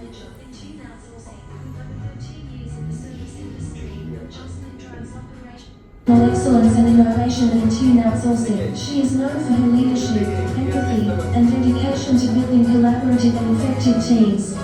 manager in tune outsourcing with over 13 years in the service industry. Jocelyn drives operational excellence and innovation in tune outsourcing. She is known for her leadership, empathy, and dedication to building collaborative and effective teams.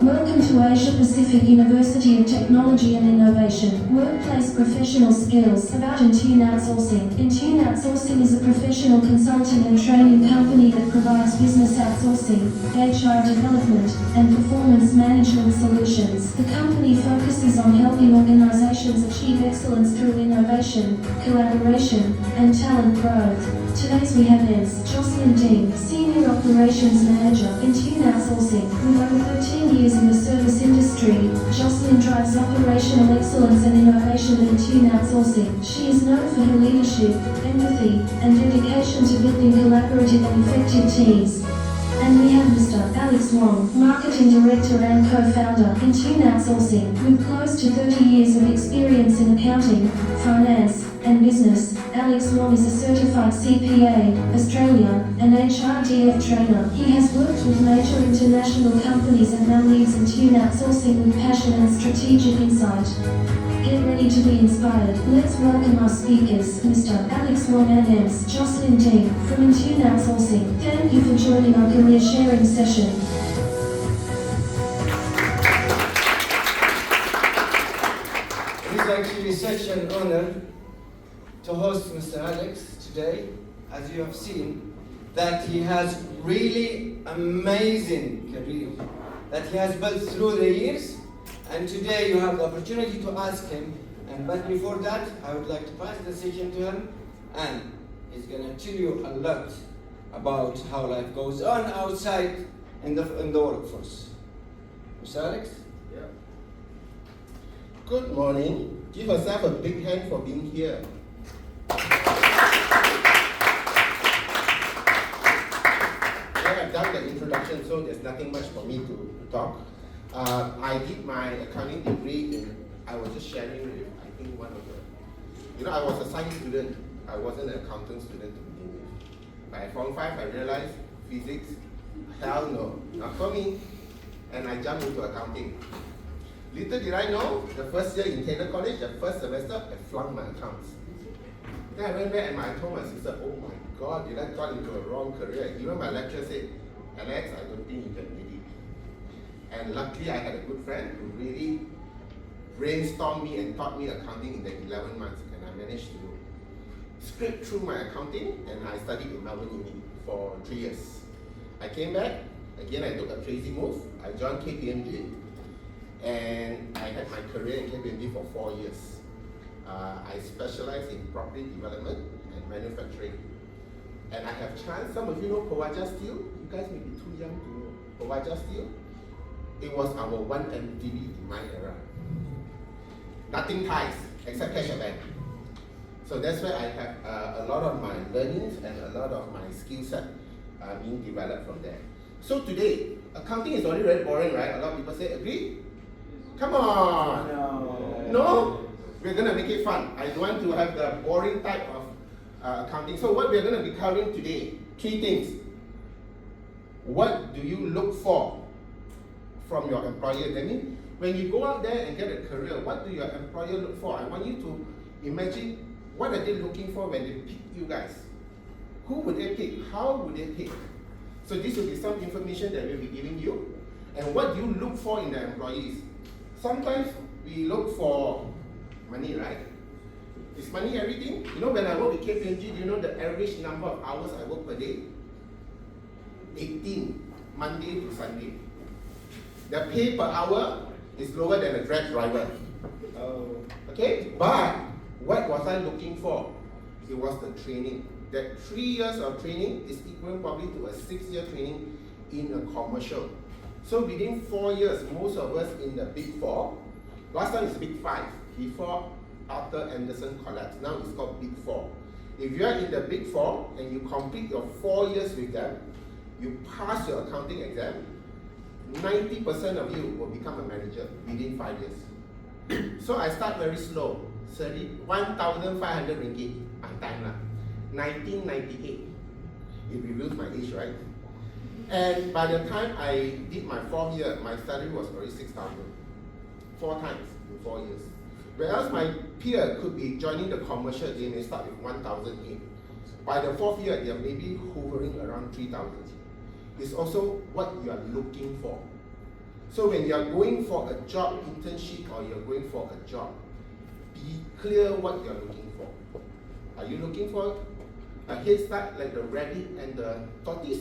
Welcome to Asia Pacific University of Technology and Innovation. Workplace professional skills about Intune Outsourcing. Intune Outsourcing is a professional consulting and training company that provides business outsourcing, HR development, and performance management solutions. The company focuses on helping organizations achieve excellence through innovation, collaboration, and talent growth. Today's we have is Jocelyn Ding, Senior Operations Manager, Intune Outsourcing. With over 13 years in the service industry, Jocelyn drives operational excellence and innovation in Intune Outsourcing. She is known for her leadership, empathy, and dedication to building collaborative and effective teams. And we have Mr. Alex Wong, Marketing Director and Co-founder, Intune Outsourcing. With close to 30 years of experience in accounting, finance, and business, Alex Wong is a certified CPA, Australia, and HRDF trainer. He has worked with major international companies and now leads Intune Outsourcing with passion and strategic insight. Get ready to be inspired. Let's welcome our speakers, Mr. Alex Wong and Ms. Jocelyn Ding from Intune Outsourcing. Thank you for joining our career sharing session. It is actually such an honor to host Mr. Alex today. As you have seen, that he has really amazing career that he has built through the years, and today you have the opportunity to ask him. But before that, I would like to pass the session to him, and he's going to tell you a lot about how life goes on outside in the workforce. Mr. Alex? Yeah. Good morning. Give yourself a big hand for being here. I've done the introduction, so there's nothing much for me to talk. I did my accounting degree in, I was just sharing with, I think, one of the, I was a science student. I wasn't an accounting student to begin with. By Form 5, I realized physics, hell no, not for me. And I jumped into accounting. Little did I know, the first year in Taylor College, the first semester, I flunked my accounts. Then I went back and I told my sister, oh my God, did I got into a wrong career? Even my lecturer said, Alex, I don't think you can make it. And luckily I had a good friend who really brainstormed me and taught me accounting in the 11 months. And I managed to scrape through my accounting, and I studied in Melbourne Uni for 3 years. I came back, again I took a crazy move. I joined KPMG, and I had my career in KPMG for 4 years. I specialize in property development and manufacturing. And I have chance, some of you know Pawaja Steel. You guys may be too young to know Pawaja Steel. It was our one MTV in my era. Nothing ties except cash and bank. So that's where I have a lot of my learnings and a lot of my skill set being developed from there. So today, accounting is already very boring, right? A lot of people say, agree? Come on! No? We're going to make it fun. I don't want to have the boring type of accounting. So what we're going to be covering today, 3 things. What do you look for from your employer? I mean, when you go out there and get a career, what do your employer look for? I want you to imagine, what are they looking for when they pick you guys? Who would they pick? How would they pick? So this will be some information that we'll be giving you. And what do you look for in the employees? Sometimes we look for money, right? Is money everything? When I work with KPMG, do you know the average number of hours I work per day? 18, Monday to Sunday. The pay per hour is lower than a Grab driver. Okay, but what was I looking for? It was the training. That 3 years of training is equal probably to a 6-year training in a commercial. So within 4 years, most of us in the Big 4, last time it's Big 5, before Arthur Anderson collapsed, now it's called Big 4. If you are in the Big 4 and you complete your 4 years with them, you pass your accounting exam, 90% of you will become a manager within 5 years. So I start very slow, 1,500 ringgit, my time lah. 1998. It reveals my age, right? And by the time I did my 4th year, my salary was already 6,000. 4 times in 4 years. Whereas my peer could be joining the commercial, they may start with 1,008. By the 4th year, they are maybe hovering around 3,000. It's also what you are looking for. So when you are going for a job internship or you are going for a job, be clear what you are looking for. Are you looking for a head start like the rabbit and the tortoise?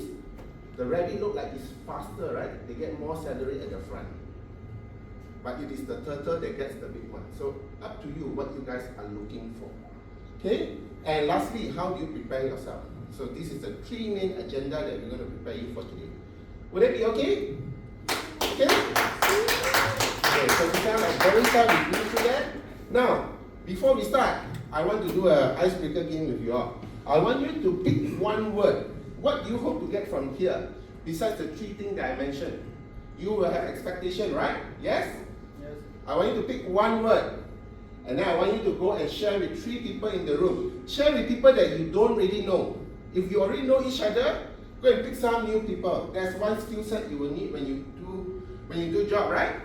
The rabbit look like it's faster, right? They get more salary at the front. But it is the turtle that gets the big one. So up to you what you guys are looking for. Okay? And lastly, how do you prepare yourself? So this is the 3 main agenda that we're going to prepare you for today. Would that be okay? Okay? Okay, so we sound like very fun, we go through that. Now, before we start, I want to do an icebreaker game with you all. I want you to pick one word. What do you hope to get from here? Besides the 3 things that I mentioned. You will have expectation, right? Yes? Yes. I want you to pick one word. And then I want you to go and share with 3 people in the room. Share with people that you don't really know. If you already know each other, go and pick some new people. That's one skill set you will need when you do job, right?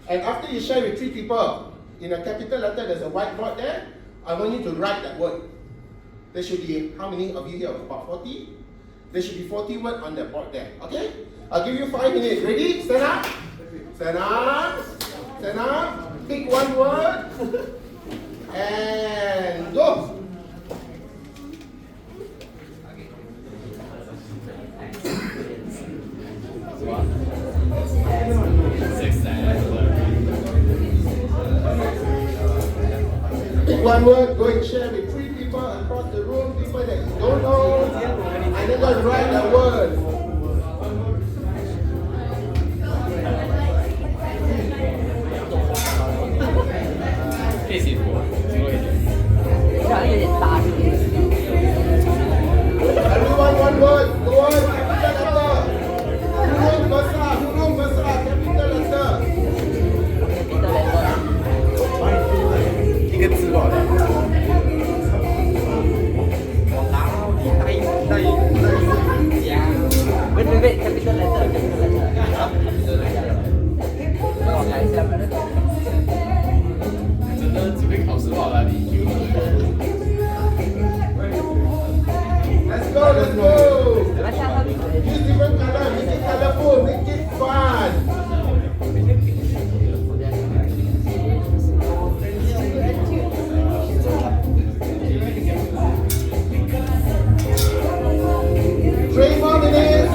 And after you share with 3 people, in a capital letter, there's a whiteboard there. I want you to write that word. There should be, how many of you here? About 40? There should be 40 words on the board there. Okay? I'll give you 5 minutes. Ready? Stand up. Stand up. Stand up. Pick one word. And go. Pick one word, go and share with 3 people across the room, people that you don't know, and then just write the word. Everyone, one word, go on, capital letter. Huruf besar, capital letter. 一个字吧。Wait, capital letter. 我看一下吧。真的只会考试好了，你。Let's go. Use different color, make it colorful, make it fun. Three more minutes.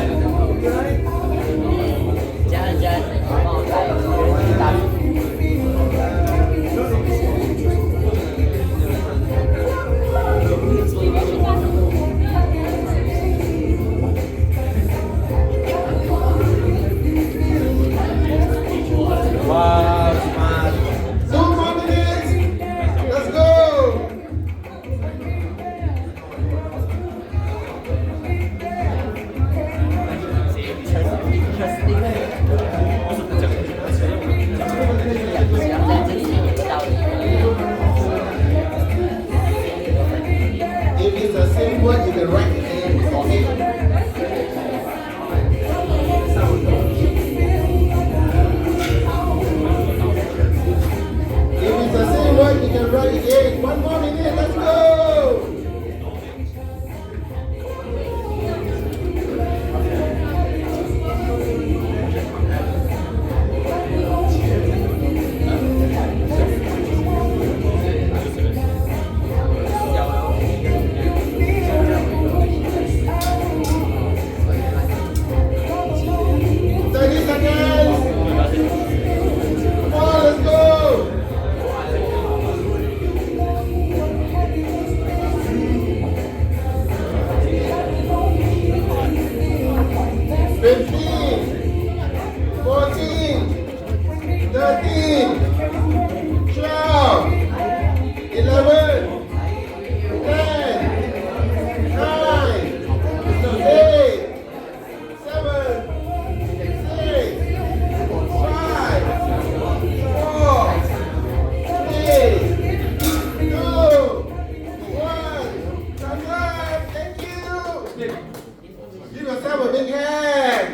Give yourself a big hand.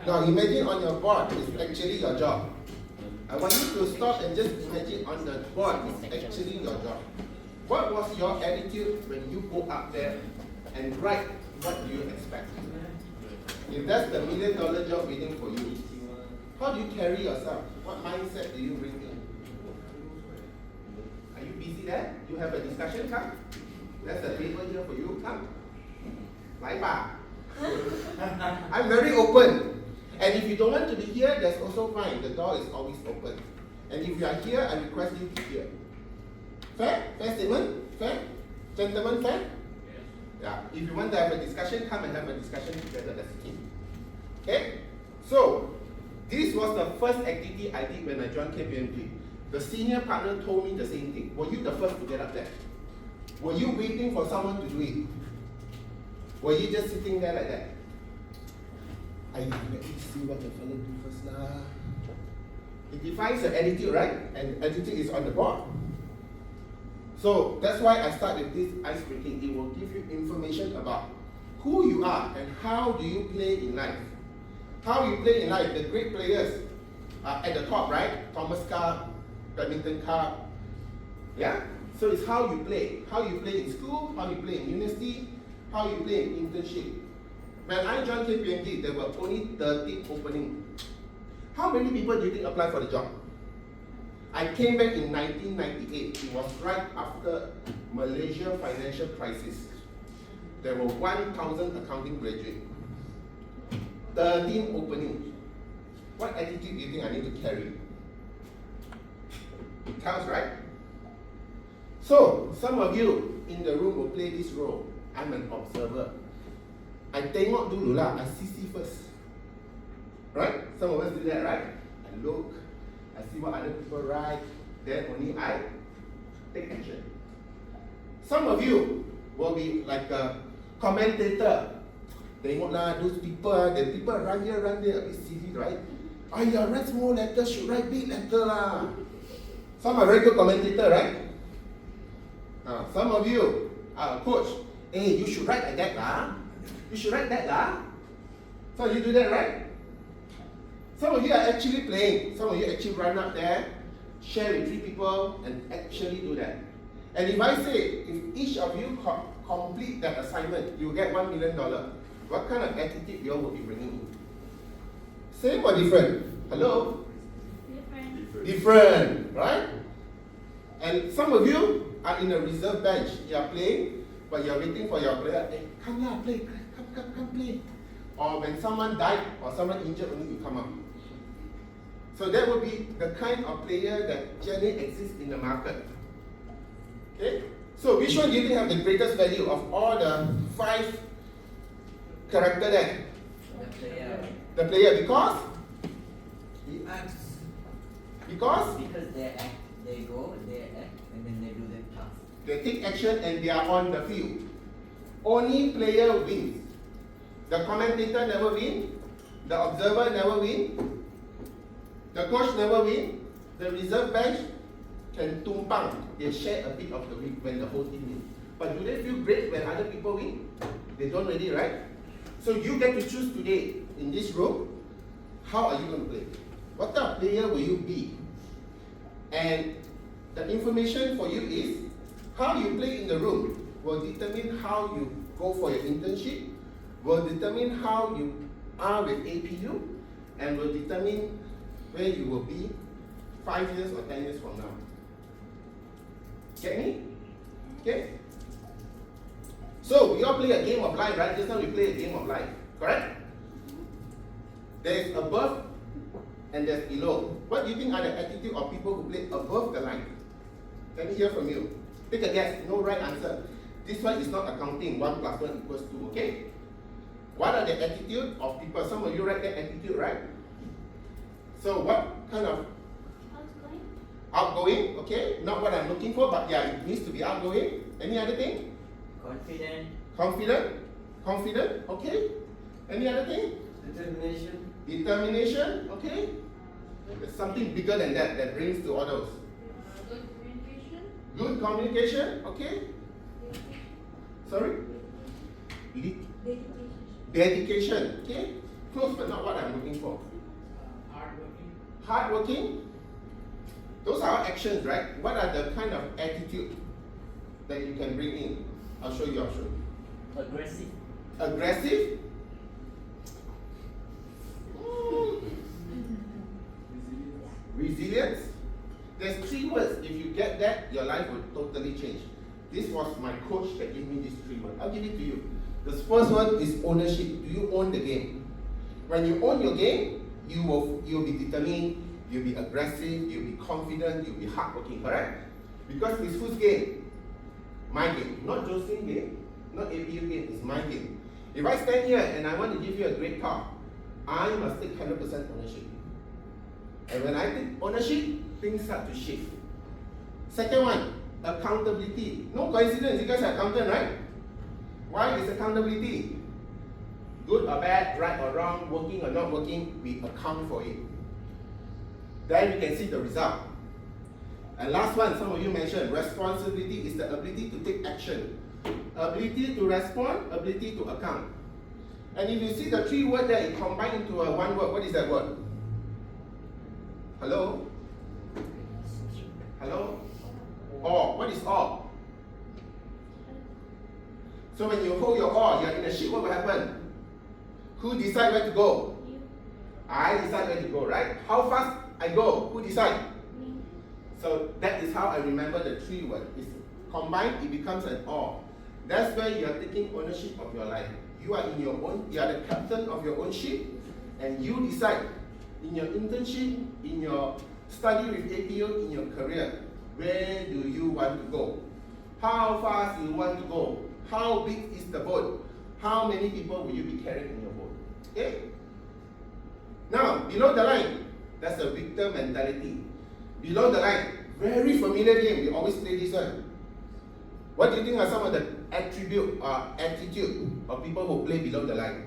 Now imagine on your board is actually your job. I want you to stop and just imagine on the board is actually your job. What was your attitude when you go up there and write what do you expect? If that's the $1 million job waiting for you, how do you carry yourself? What mindset do you bring in? Are you busy there? You have a discussion? Come. There's a table here for you. Come. Like that. I'm very open. And if you don't want to be here, that's also fine. The door is always open. And if you are here, I request you to hear. Fair? Fair statement? Fair? Gentlemen, fair? Yeah. If you want to have a discussion, come and have a discussion together. That's the team. Okay? So, this was the first activity I did when I joined KPMG. The senior partner told me the same thing. Were you the first to get up there? Were you waiting for someone to do it? Were you just sitting there like that? Let me see what the fellow do first lah. It defines your attitude, right? And attitude is on the board. So that's why I start with this ice breaking. It will give you information about who you are and how do you play in life. How you play in life, the great players are at the top, right? Thomas Cup, Badminton Cup. Yeah? So it's how you play. How you play in school, how you play in university, how you play in internship. When I joined KPMG, there were only 30 openings. How many people do you think applied for the job? I came back in 1998. It was right after Malaysia financial crisis. There were 1,000 accounting graduates. 13 openings. What attitude do you think I need to carry? It counts, right? So, some of you in the room will play this role. I'm an observer. I tengok dulu lah, I see first. Right? Some of us do that, right? I look, I see what other people write, then only I take action. Some of you will be like a commentator. Tengok lah, those people, the people run here, a bit silly, right? Yeah, write small letter, should write big letter lah. Some are very good commentator, right? Some of you are a coach. Hey, you should write like that lah. You should write that lah. So you do that, right? Some of you are actually playing. Some of you actually run up there, share with 3 people, and actually do that. And if I say, if each of you complete that assignment, you get $1 million. What kind of attitude you all will be bringing in? Same or different? Hello? Different, right? And some of you are in a reserve bench. You are playing, but you are waiting for your player. Hey, come here, play. Come play. Or when someone died or someone injured, only you come up. So that would be the kind of player that generally exists in the market. Okay? So which one do you think have the greatest value of all the 5 characters there? The player, because? He acts. Because they act, they go, they act, and then they do their task. they take action and they are on the field. Only player wins. The commentator never wins. The observer never wins. The coach never wins. The reserve bench can tumpang. They share a bit of the win when the whole team wins. But do they feel great when other people win? They don't really, right? So you get to choose today in this room, how are you going to play? What type of player will you be? And the information for you is, how you play in the room will determine how you go for your internship, will determine how you are with APU, and will determine where you will be 5 years or 10 years from now. Get me? Okay? So, we all play a game of life, right? Just now we play a game of life, correct? There's above and there's below. What do you think are the attitude of people who play above the line? Let me hear from you. Take a guess, no right answer. This one is not accounting, 1 plus 1 equals 2, okay? What are the attitude of people? Some of you write that attitude, right? So what kind of? Outgoing. Outgoing, okay? Not what I'm looking for, but yeah, it needs to be outgoing. Any other thing? Confident. Confident, okay? Any other thing? Determination, okay? There's something bigger than that that brings to all those. Good communication, okay? Sorry? Dedication, okay? Close, but not what I'm looking for. Hardworking. Hardworking. Those are actions, right? What are the kind of attitude that you can bring in? I'll show you. Aggressive. Aggressive. Resilience. There's 3 words. If you get that, your life will totally change. This was my coach that gave me these 3 words. I'll give it to you. The first one is ownership. Do you own the game? When you own your game, you'll be determined, you'll be aggressive, you'll be confident, you'll be hardworking, correct? Because it's whose game? My game. Not Josephine's game, not APU game, it's my game. If I stand here and I want to give you a great talk, I must take 100% ownership. And when I take ownership, things start to shift. Second one, accountability. No coincidence, you guys are accountant, right? Why is accountability? Good or bad, right or wrong, working or not working, we account for it. Then we can see the result. And last one, some of you mentioned, responsibility is the ability to take action. Ability to respond, ability to account. And if you see the 3 words there, it combined into a 1 word. What is that word? Hello? Hello? Awe. What is awe? So when you hold your awe, you're in a ship, what will happen? Who decide where to go? You. I decide where to go, right? How fast I go? Who decide? Me. So that is how I remember the 3 words. It's combined, it becomes an awe. That's where you are taking ownership of your life. You are in your own, you are the captain of your own ship, and you decide in your internship, in your study with APU, in your career, where do you want to go? How fast you want to go? How big is the boat? How many people will you be carrying in your boat? Okay? Now, below the line, that's the victor mentality. Below the line, very familiar game, we always play this one. What do you think are some of the attribute or attitude of people who play below the line?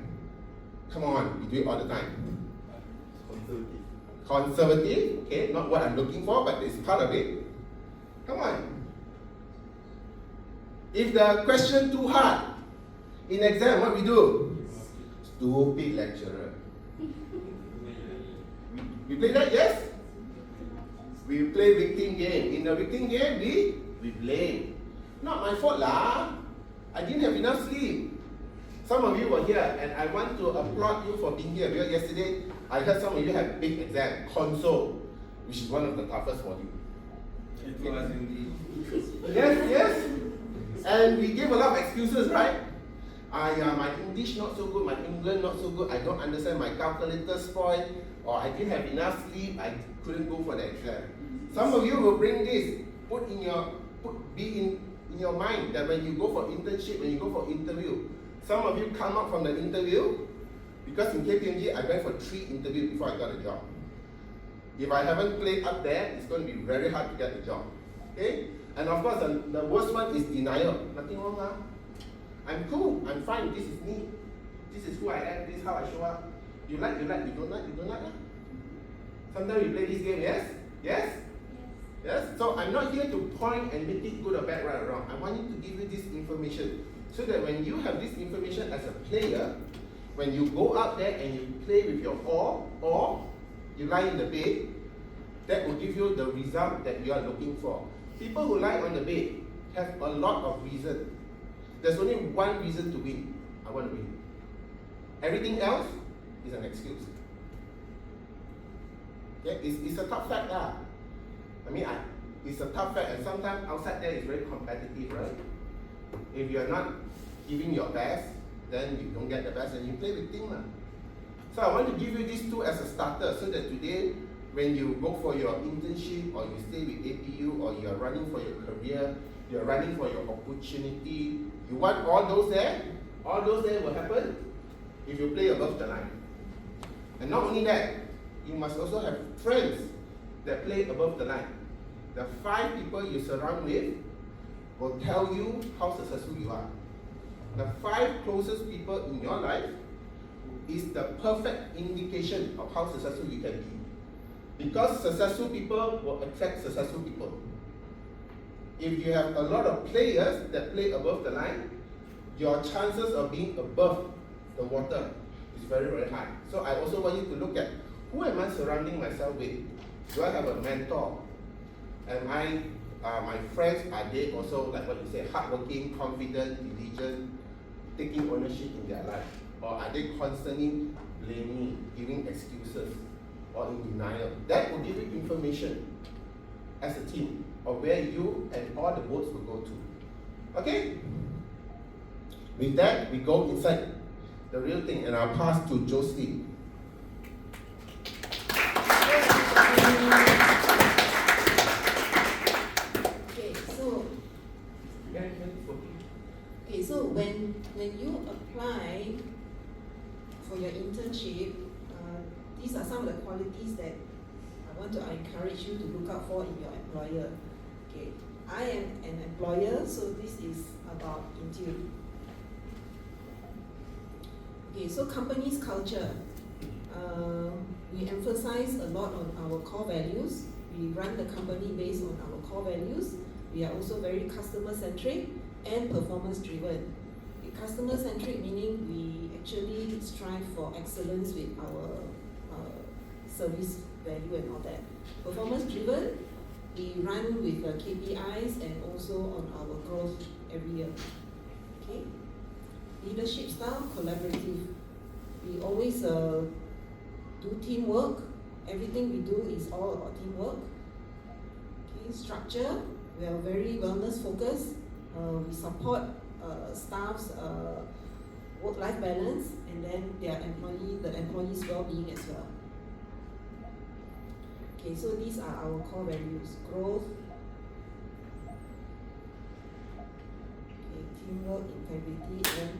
Come on, we do it all the time. Conservative. Conservative, okay, not what I'm looking for, but it's part of it. Come on. If the question too hard, in exam, what we do? Stupid lecturer. We play that, yes? We play victim game. In the victim game, we blame. Not my fault lah. I didn't have enough sleep. Some of you were here, and I want to applaud you for being here. Because yesterday, I heard some of you have big exam, console, which is one of the toughest for you. It was indeed. Yes. And we gave a lot of excuses, right? My English not so good, my England not so good, I don't understand, my calculator spoiled, or I didn't have enough sleep, I couldn't go for the exam. Some of you will bring this, be in your mind that when you go for internship, when you go for interview, some of you come up from the interview, because in KPMG I went for 3 interviews before I got a job. If I haven't played up there, it's going to be very hard to get the job. Okay? And of course, the worst one is denial. Nothing wrong, huh? I'm cool, I'm fine, this is me. This is who I am, this is how I show up. You like, you don't like, you don't like. Huh? Sometimes we play this game, yes? Yes? Yes? So I'm not here to point and make it good or bad, right or wrong. I want you to give you this information so that when you have this information as a player, when you go out there and you play with your oar, or you lie in the bed, that will give you the result that you are looking for. People who lie on the bed have a lot of reasons. There's only one reason to win. I want to win. Everything else is an excuse. Yeah, it's a tough fact. It's a tough fact, and sometimes outside there is very competitive, right? If you're not giving your best, then you don't get the best, and you play with team. So I want to give you these 2 as a starter, so that today, when you go for your internship, or you stay with APU, or you're running for your career, you're running for your opportunity, you want all those there will happen if you play above the line. And not only that, you must also have friends that play above the line. The 5 people you surround with will tell you how successful you are. The 5 closest people in your life is the perfect indication of how successful you can be. Because successful people will attract successful people. If you have a lot of players that play above the line, your chances of being above the water It's very, very high. So I also want you to look at who am I surrounding myself with? Do I have a mentor? Am I, my friends, are they also, like what you say, hardworking, confident, diligent, taking ownership in their life? Or are they constantly blaming, giving excuses, or in denial? That will give you information as a team of where you and all the boats will go to. Okay? With that, we go inside the real thing, and I'll pass to Jocelyn. So when you apply for your internship, these are some of the qualities that I want to encourage you to look out for in your employer. Okay, I am an employer, so this is about Intune. Okay, so company's culture. We emphasize a lot on our core values. We run the company based on our core values. We are also very customer-centric and performance-driven. Customer-centric meaning we actually strive for excellence with our service value and all that. Performance-driven, we run with KPIs and also on our growth every year. Okay. Leadership style, collaborative. We always do teamwork. Everything we do is all about teamwork. Okay. Structure, we are very wellness focused. We support staff's work-life balance and then the employees' well-being as well. Okay, so these are our core values: growth, okay, teamwork, integrity, and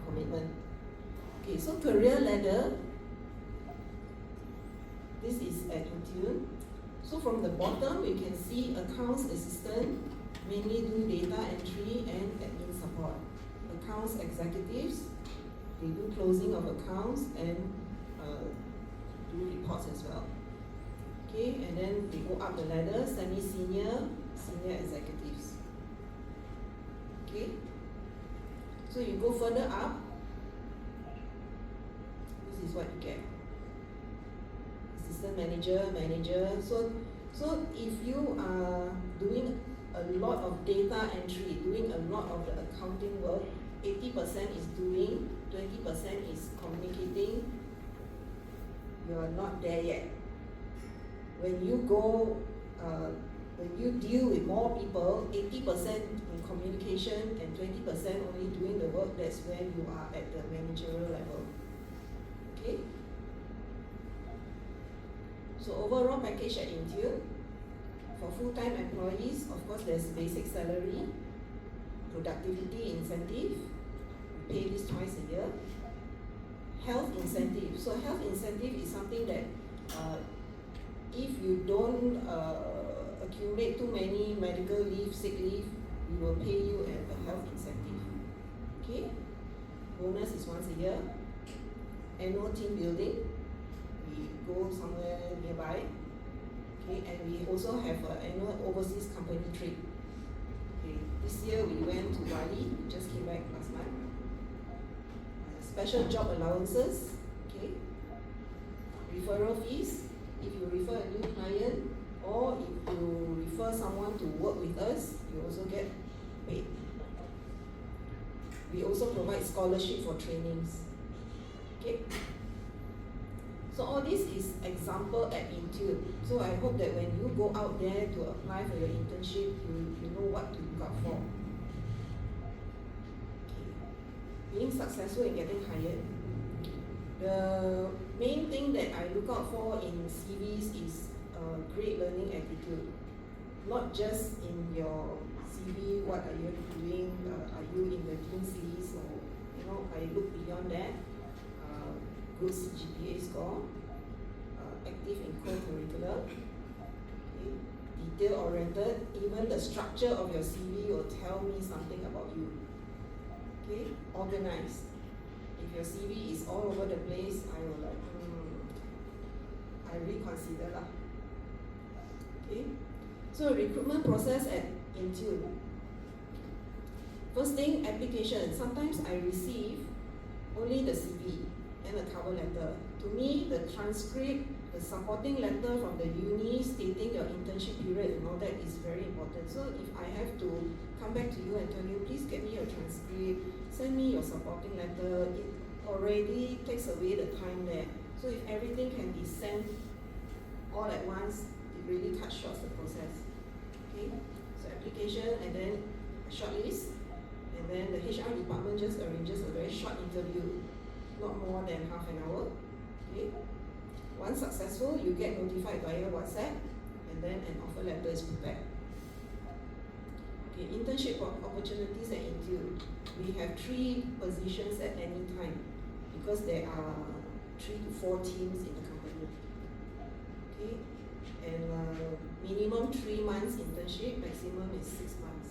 commitment. Okay, so career ladder. This is at Intune. So from the bottom, you can see accounts assistant, mainly do data entry and admin support. Accounts executives, they do closing of accounts and do reports as well. Okay, and then they go up the ladder, semi-senior, senior executives. Okay, so you go further up, this is what you get. Assistant manager, manager. So if you are doing a lot of data entry, doing a lot of the accounting work, 80% is doing, 20% is communicating, you are not there yet. When you go, when you deal with more people, 80% in communication and 20% only doing the work, that's when you are at the managerial level. Okay? So overall package at Intune, for full-time employees, of course, there's basic salary, productivity incentive, we pay this twice a year. Health incentive. So health incentive is something that if you don't accumulate too many medical leave, sick leave, we will pay you a health incentive. Okay? Bonus is once a year. Annual team building, we go somewhere nearby. Okay, and we also have an annual overseas company trip. Okay, this year we went to Bali, we just came back last month. Special job allowances, okay. Referral fees, if you refer a new client or if you refer someone to work with us, you also get paid. We also provide scholarship for trainings. Okay. So all this is example at Intune. So I hope that when you go out there to apply for your internship, you know what to look out for. Okay. Being successful in getting hired. The main thing that I look out for in CVs is a great learning attitude. Not just in your CV, what are you doing, are you in the Dean Series, or I look beyond that. Good CGPA score, active in co-curricular, okay. Detail-oriented, even the structure of your CV will tell me something about you. Okay, organized. If your CV is all over the place, I will I reconsider lah. Okay, so recruitment process at Intune. First thing, application. Sometimes I receive only the CV and the cover letter. To me, the transcript, the supporting letter from the uni stating your internship period and all that is very important. So if I have to come back to you and tell you, please get me your transcript, send me your supporting letter, it already takes away the time there. So if everything can be sent all at once, it really cuts short the process. Okay, so application and then a shortlist, and then the HR department just arranges a very short interview, not more than half an hour. Okay, once successful, you get notified via WhatsApp, and then an offer letter is prepared. Okay, internship opportunities at APU. We have 3 positions at any time because there are 3 to 4 teams in the company. Okay, and minimum 3 months internship, maximum is 6 months.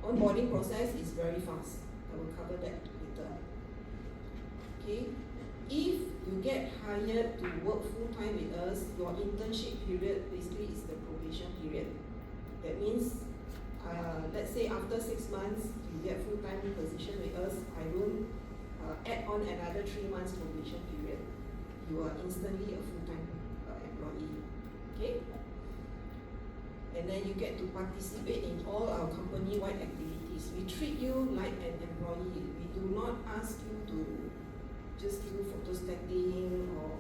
Onboarding process is very fast. I will cover that later. Okay, if you get hired to work full time with us, your internship period basically is the probation period. That means, let's say after 6 months you get full time position with us, I don't add on another 3 months probation period. You are instantly a full time employee. Okay. And then you get to participate in all our company-wide activities. We treat you like an employee. We do not ask you to just do photostating or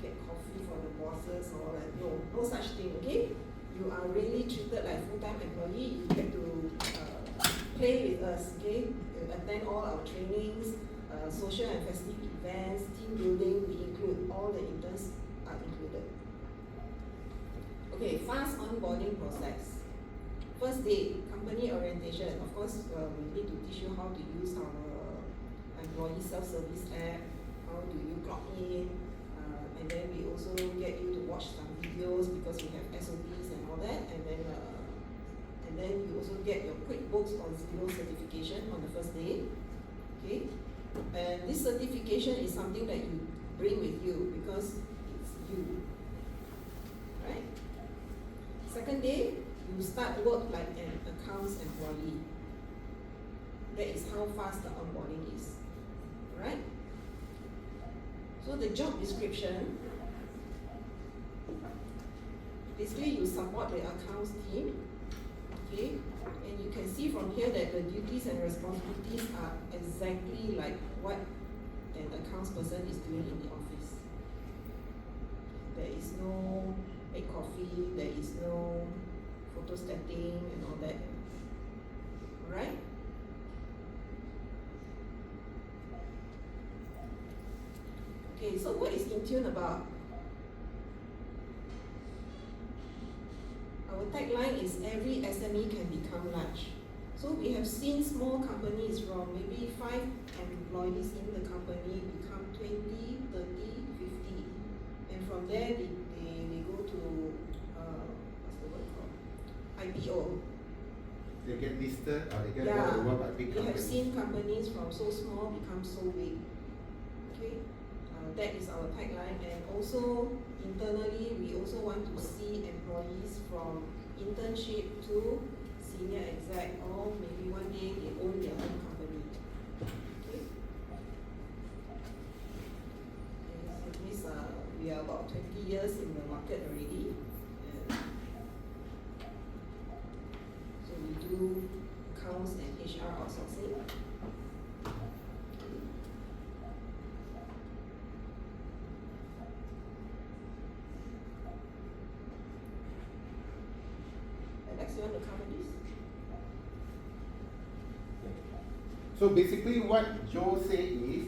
get coffee for the bosses or like, no such thing, okay? You are really treated like full-time employee. You get to play with us, okay? You attend all our trainings, social and festive events, team building, we include, all the interns are included. Okay, fast onboarding process. First day, company orientation. Of course, we need to teach you how to use our employee self-service app, how do you clock in, and then we also get you to watch some videos because we have SOPs and all that, and then you also get your QuickBooks or Zero certification on the first day. Okay, and this certification is something that you bring with you because it's you, right? Second day, you start work like an accounts employee. That is how fast the onboarding is, right? So the job description, basically you support the accounts team, okay? And you can see from here that the duties and responsibilities are exactly like what an accounts person is doing in the office. There is no make coffee, there is no photostating and all that, alright? Okay, so what is Intune about? Our tagline is every SME can become large. So we have seen small companies from maybe 5 employees in the company become 20, 30, 50. And from there, they go to, what's the word called? IPO. They get listed or they get Yeah, bought over by big we have companies. seen companies from so small become so big. Okay, that is our tagline. And also internally, we also want to see employees from internship to senior exec, or maybe one day they own their own company. Okay. So it means we are about 20 years in the market already. And so we do accounts and HR outsourcing. Alex, you want to cover this? So basically what Joe said is,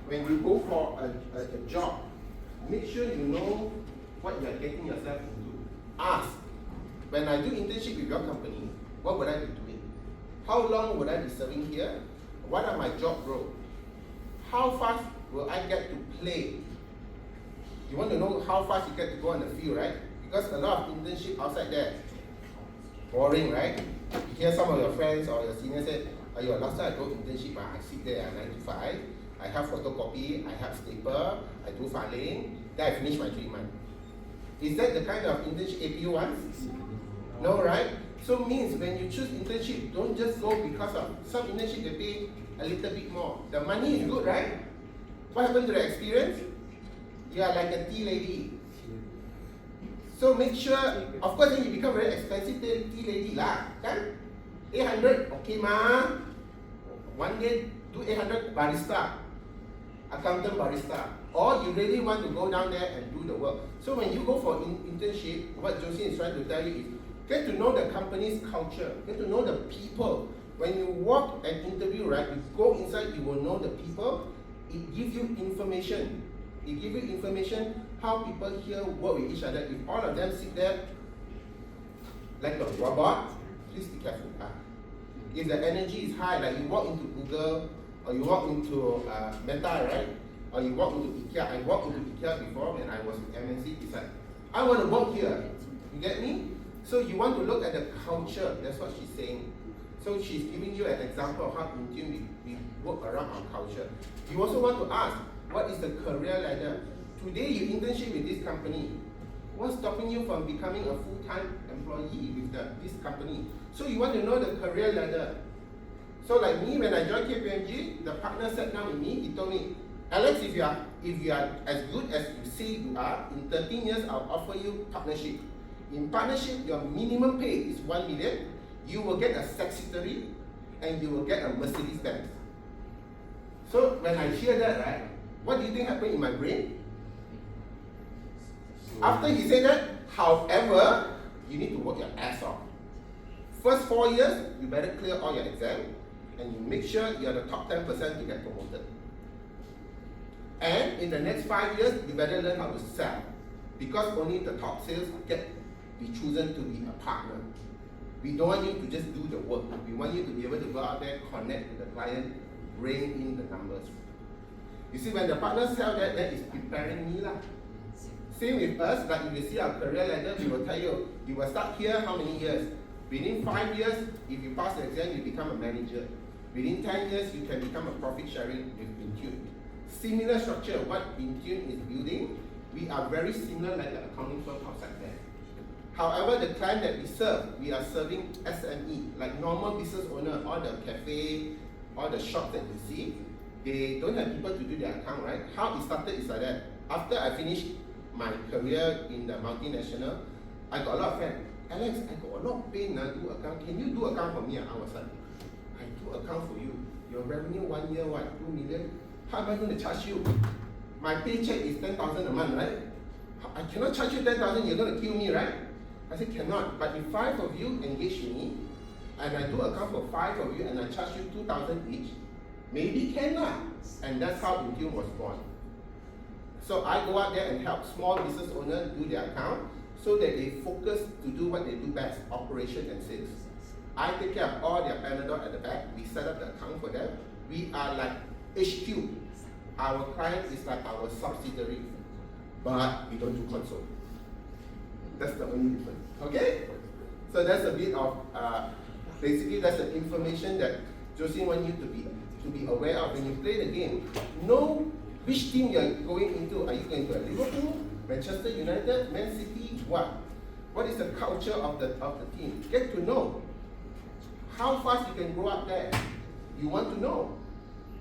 when you go for a job, make sure you know what you are getting yourself into. Ask, when I do internship with your company, what would I be doing? How long would I be serving here? What are my job roles? How fast will I get to play? You want to know how fast you get to go on the field, right? Because a lot of internship outside there, boring, right? You hear some of your friends or your seniors say, "Ayo, last time I go internship, I sit there at 9 to 5, I have photocopy, I have staple, I do filing, then I finish my 3 months." Is that the kind of internship APU wants? No, right? So means when you choose internship, don't just go because of some internship they pay a little bit more. The money is good, right? What happened to the experience? You are like a tea lady. So make sure, of course, then you become very expensive tea lady lah, kan? 800, okay ma. One day do 800 barista, accountant barista. Or you really want to go down there and do the work. So when you go for internship, what Josie is trying to tell you is, get to know the company's culture, get to know the people. When you walk and interview, right, you go inside, you will know the people. It gives you information. It gives you information how people here work with each other. If all of them sit there like a robot, please be careful. If the energy is high, like you walk into Google or you walk into Meta, right? Or you walk into IKEA. I walked into IKEA before when I was with MNC. It's like, I want to work here. You get me? So you want to look at the culture. That's what she's saying. So she's giving you an example of how in tune we work around our culture. You also want to ask, what is the career ladder? Today you internship with this company. What's stopping you from becoming a full-time employee with this company? So you want to know the career ladder. So like me, when I joined KPMG, the partner sat down with me, he told me, Alex, if you are as good as you say you are, in 13 years I'll offer you partnership. In partnership, your minimum pay is 1 million. You will get a secretary and you will get a Mercedes Benz. So when I hear that, right, what do you think happened in my brain? After he said that, however, you need to work your ass off. First 4 years, you better clear all your exams and you make sure you're the top 10% to get promoted. And in the next 5 years, you better learn how to sell, because only the top sales get be chosen to be a partner. We don't want you to just do the work. We want you to be able to go out there, connect with the client, bring in the numbers. You see, when the partner sell that is preparing me lah. Same with us, like if you see our career ladder, we will tell you, you will start here how many years? Within 5 years, if you pass the exam, you become a manager. Within 10 years, you can become a profit sharing with Intune. Similar structure, what Intune is building, we are very similar like the accounting firm outside there. However, the client that we serve, we are serving SME, like normal business owner, all the cafe, all the shops that you see, they don't have people to do their account, right? How it started is like that. After I finished my career in the multinational, I got a lot of friends. Alex, I got a lot of pain to do account. Can you do account for me? I was like, I do account for you. Your revenue 1 year, what, 2 million? How am I going to charge you? My paycheck is 10,000 a month, right? I cannot charge you 10,000, you're going to kill me, right? I said, cannot. But if 5 of you engage me, and I do account for 5 of you, and I charge you 2,000 each, maybe cannot. And that's how Intune was born. So I go out there and help small business owners do their account, so that they focus to do what they do best, operation and sales. I take care of all their Panadol at the back. We set up the account for them. We are like HQ. Our client is like our subsidiary, but we don't do console. That's the only difference. Okay? So that's a bit of, basically that's the information that Josie wants you to be aware of when you play the game. Know which team you're going into. Are you going to a Liverpool, Manchester United, Man City, what? What is the culture of the team? Get to know. How fast you can grow up there. You want to know.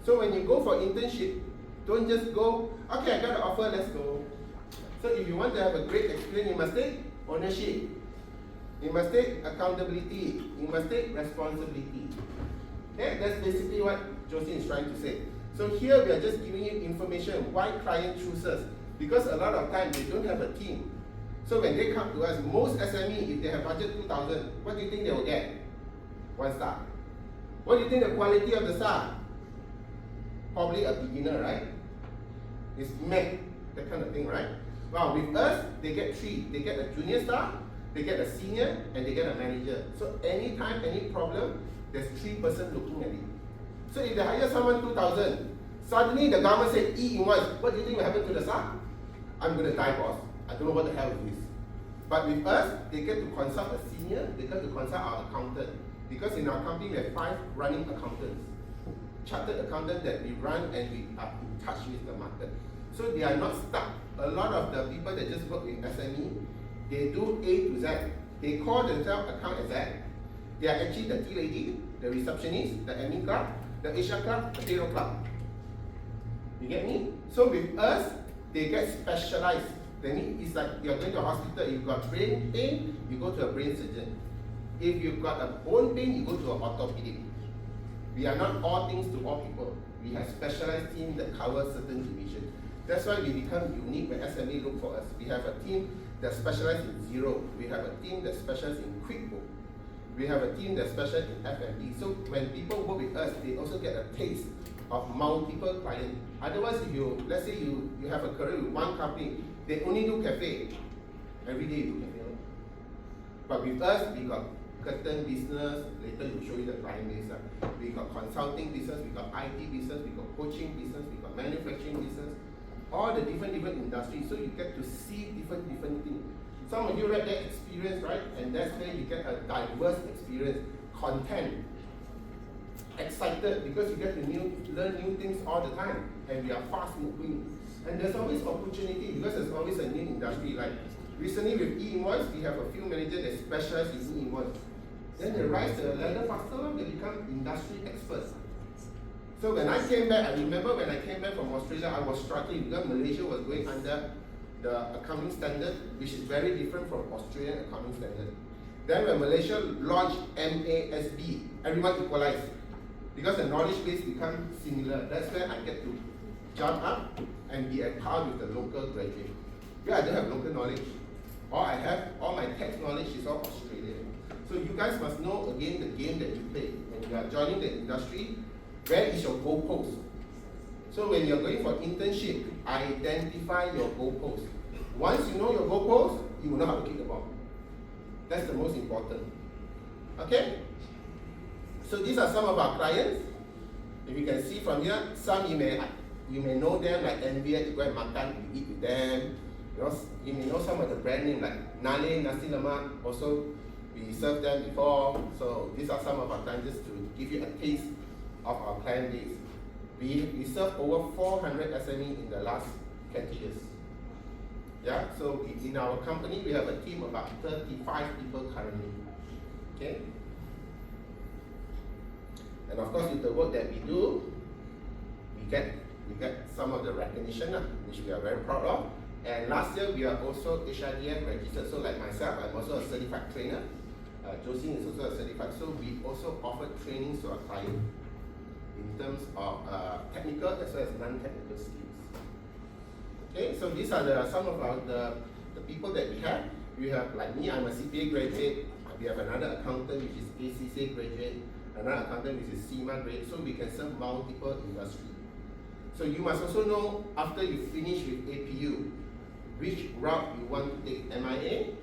So when you go for internship, don't just go, okay, I got an offer, let's go. So if you want to have a great experience, you must take ownership. You must take accountability. You must take responsibility. Okay, that's basically what Josie is trying to say. So here we are just giving you information why client chooses. Because a lot of times they don't have a team. So when they come to us, most SME, if they have budget 2,000, what do you think they will get? 1 star. What do you think the quality of the star? Probably a beginner, right? It's meh, that kind of thing, right? Well, with us, they get 3. They get a junior star, they get a senior, and they get a manager. So anytime, any problem, there's 3 persons looking at it. So if they hire someone 2,000, suddenly the government said e-invoice, what do you think will happen to the star? I'm going to die, boss. I don't know what the hell it is. But with us, they get to consult a senior, they get to consult our accountant. Because in our company, we have 5 running accountants. Chartered accountants that we run and we are in touch with the market. So they are not stuck. A lot of the people that just work in SME, they do A to Z. They call themselves account exec, They are actually the tea lady, the receptionist, the admin clerk, the HR clerk, the payroll clerk. You get me? So with us, they get specialized. That means it's like you're going to a hospital, you've got brain pain, you go to a brain surgeon. If you've got a bone pain, you go to an orthopedic. We are not all things to all people. We have specialized teams that cover certain divisions. That's why we become unique when SME look for us. We have a team that specializes in zero. We have a team that specializes in QuickBook. We have a team that specializes in F&B. So when people work with us, they also get a taste of multiple clients. Otherwise, if you, let's say you have a career with one company, they only do cafe. Every day you do cafe. But with us, we got curtain business, later we'll show you the client base. We got consulting business, we got IT business, we got coaching business, we got manufacturing business, all the different industries. So you get to see different things. Some of you read that experience, right? And that's where you get a diverse experience, content. Excited because you get to learn new things all the time, and we are fast moving. And there's always opportunity because there's always a new industry. Like recently with e-invoice, we have a few managers that specialize in e-invoice. Then they rise the ladder faster, they become industry experts. So when I came back, I remember when I came back from Australia, I was struggling because Malaysia was going under the accounting standard, which is very different from Australian accounting standard. Then when Malaysia launched MASB, everyone equalized. Because the knowledge base becomes similar. That's where I get to jump up and be at par with the local graduate. Yeah, I don't have local knowledge. All my tax knowledge is all Australian. So you guys must know again the game that you play. When you are joining the industry, where is your goalpost? So when you're going for internship, identify your goalpost. Once you know your goalpost, you will know how to kick the ball. That's the most important. Okay? So these are some of our clients. If you can see from here, some you may know them like NVIDIA, you go and makan, you eat with them. You may know some of the brand name like Nale, Nasi Lemak, also we served them before. So these are some of our clients just to give you a taste of our client base. We served over 400 SME in the last 20 years. Yeah, so in our company, we have a team of about 35 people currently. Okay? And of course, with the work that we do, we get some of the recognition, which we are very proud of. And last year, we are also HRDF registered. So like myself, I'm also a certified trainer. Josie is also a certified. So we also offer trainings to our client in terms of technical as well as non-technical skills. Okay, so these are some of the people that we have. We have, like me, I'm a CPA graduate. We have another accountant which is ACCA graduate, another accountant which is CIMA graduate. So we can serve multiple industries. So you must also know after you finish with APU, which route you want to take. MIA,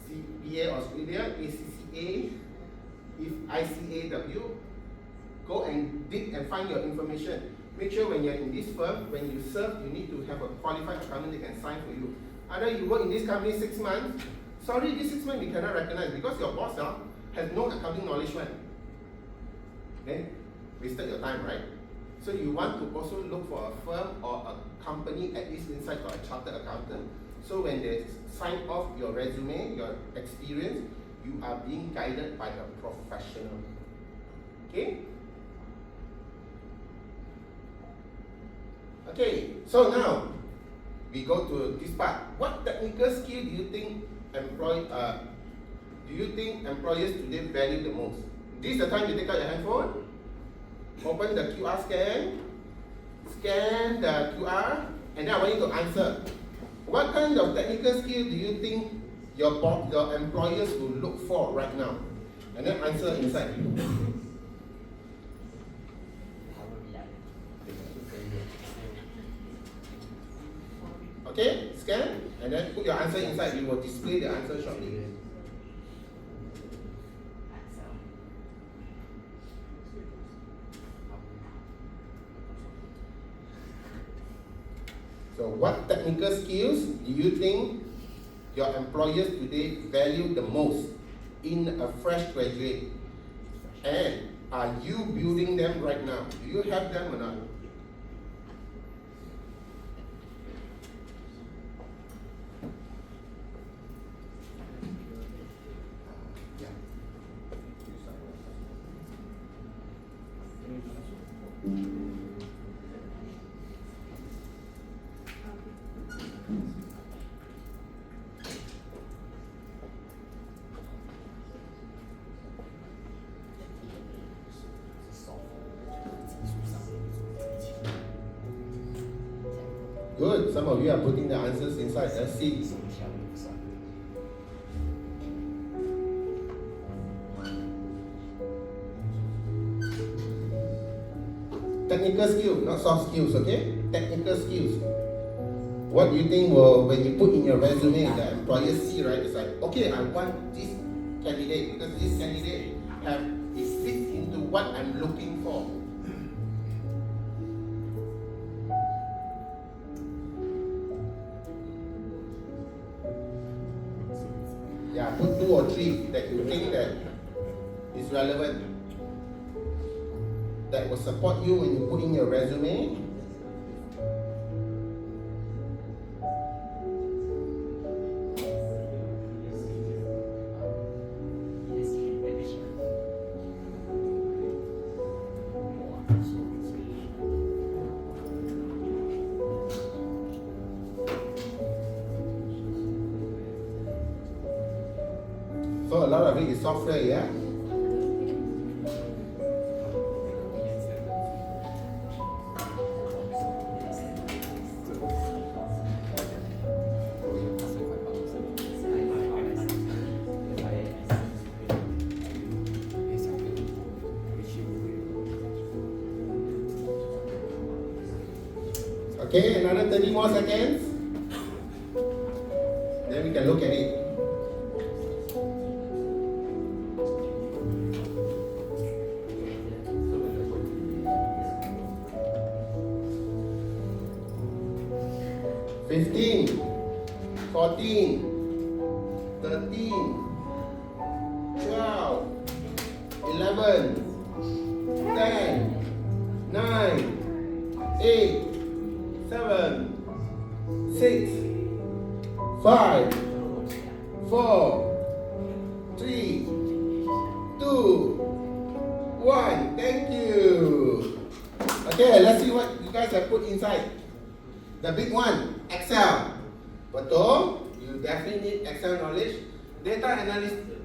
CPA Australia, ACCA, if ICAW, go and dig and find your information. Make sure when you're in this firm, when you serve, you need to have a qualified accountant that can sign for you. Either you work in this company 6 months, sorry, this 6 months we cannot recognize because your boss has no accounting knowledge one. Okay? Wasted your time, right? So you want to also look for a firm or a company, at least inside for a chartered accountant. So when they sign off your resume, your experience, you are being guided by a professional. Okay? Okay, so now we go to this part. What technical skill do you think employers today value the most? This is the time you take out your handphone, open the QR scan the QR, and then I want you to answer. What kind of technical skill do you think your employers will look for right now? And then answer inside. Okay, scan, and then put your answer inside. We will display the answer shortly. So what technical skills do you think your employers today value the most in a fresh graduate? And are you building them right now? Do you have them or not? Good. Some of you are putting the answers inside. Let's see. Technical skills, not soft skills, okay? Technical skills. What do you think will, when you put in your resume, the employer see, right? It's like, okay, I want this candidate because this candidate it fits into what I'm looking for. Yeah, put 2 or 3 that you think that is relevant, that will support you when you put in your resume. So a lot of it is software, yeah? Okay, another 30 more seconds. Then we can look at it. Fifteen, 14, 13, 12, 11, 10, 9, 8, 7, 6, 5, 4, 3, 2, 1. Thank you. Okay, let's see what you guys have put inside. The big one, Excel. Betul, you definitely need Excel knowledge. Data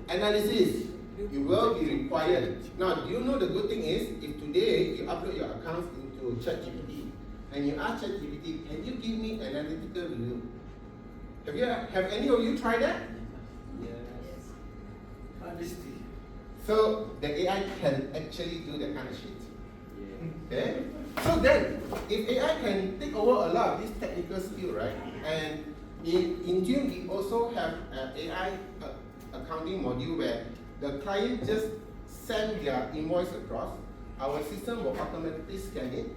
analysis, you will be required. Now, do you know the good thing is, if today you upload your accounts into ChatGPT and you ask ChatGPT, can you give me analytical review? Have any of you tried that? Yes. Honesty. So the AI can actually do that kind of shit. Yeah. Okay? So then, if AI can take over a lot of this technical skill, right? And in Tune, we also have an AI accounting module where the client just send their invoice across. Our system will automatically scan it.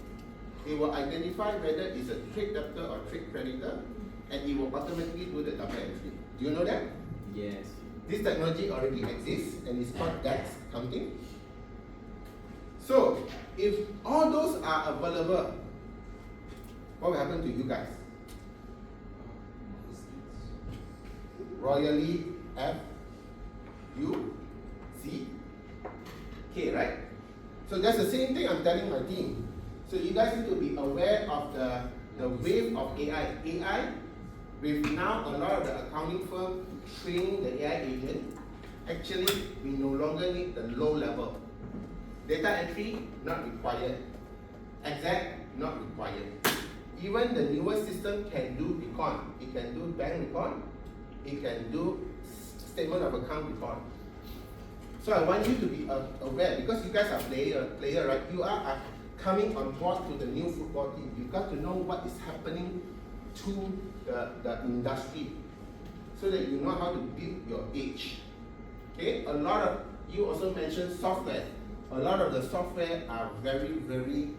It will identify whether it's a trade debtor or trade creditor, and it will automatically do the double entry. Do you know that? Yes. This technology already exists, and it's called DAX accounting. So, if all those are available, what will happen to you guys? Royally F U C K, right? So that's the same thing I'm telling my team. So you guys need to be aware of the wave of AI. AI, with now a lot of the accounting firm training the AI agent, actually we no longer need the low level. Data entry, not required. Exact, not required. Even the newest system can do recon. It can do bank recon. It can do statement of account recon. So I want you to be aware, because you guys are player, right? You are coming on board to the new football team. You've got to know what is happening to the industry, so that you know how to build your edge. Okay, a lot of, you also mentioned software. A lot of the software are very, very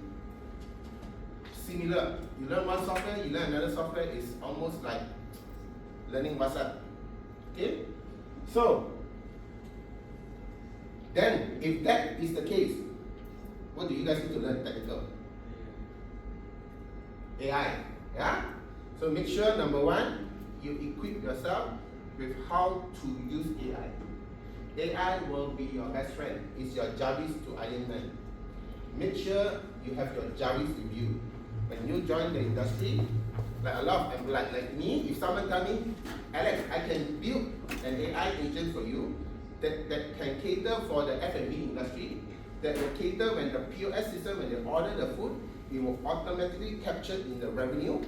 similar. You learn one software, you learn another software, is almost like learning WhatsApp. Okay? So, then, if that is the case, what do you guys need to learn technical? AI. Yeah? So make sure, number one, you equip yourself with how to use AI. AI will be your best friend. It's your Jarvis to Iron Man. Make sure you have your Jarvis with you. When you join the industry, like a lot of like me, if someone tell me, Alex, I can build an AI agent for you that can cater for the F&B industry, that will cater when the POS system, when they order the food, it will automatically capture in the revenue.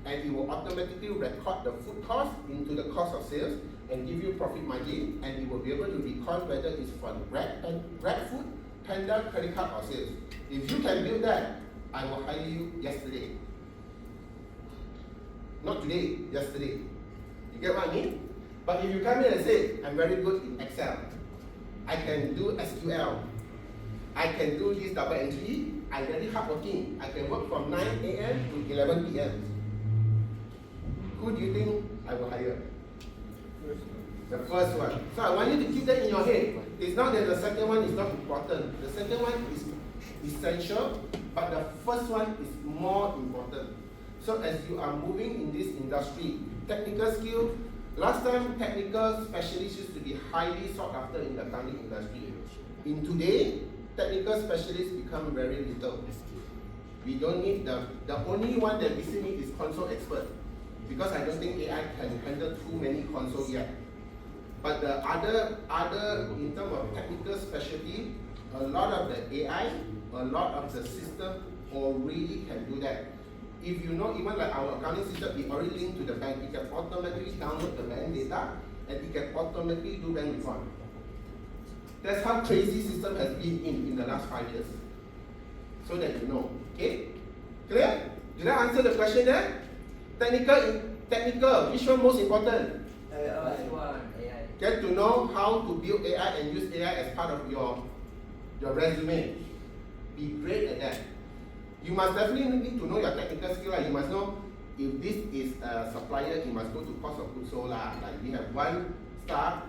and it will automatically record the food cost into the cost of sales and give you profit margin, and it will be able to record whether it's for Grab food, Panda, credit card or sales. If you can build that, I will hire you yesterday. Not today, yesterday. You get what I mean? But if you come in and say, I'm very good in Excel, I can do SQL, I can do this double entry, I'm very hardworking, I can work from 9 a.m. to 11 p.m. Who do you think I will hire? The first one. So I want you to keep that in your head. It's not that the second one is not important. The second one is essential, but the first one is more important. So as you are moving in this industry, technical skill, last time technical specialists used to be highly sought after in the accounting industry. In today, technical specialists become very little. We don't need the only one that we still need is console expert, because I don't think AI can handle too many consoles yet. But the other in terms of technical specialty, a lot of the AI, a lot of the system already can do that. If you know, even like our accounting system, it already linked to the bank. It can automatically download the bank data and it can automatically do bank report. That's how crazy system has been in the last 5 years. So that you know. Okay? Clear? Did I answer the question there? Technical, which one most important? AI. Get to know how to build AI and use AI as part of your resume. Be great at that. You must definitely need to know your technical skill. You must know if this is a supplier, you must go to cost of goods sold. Like we have one star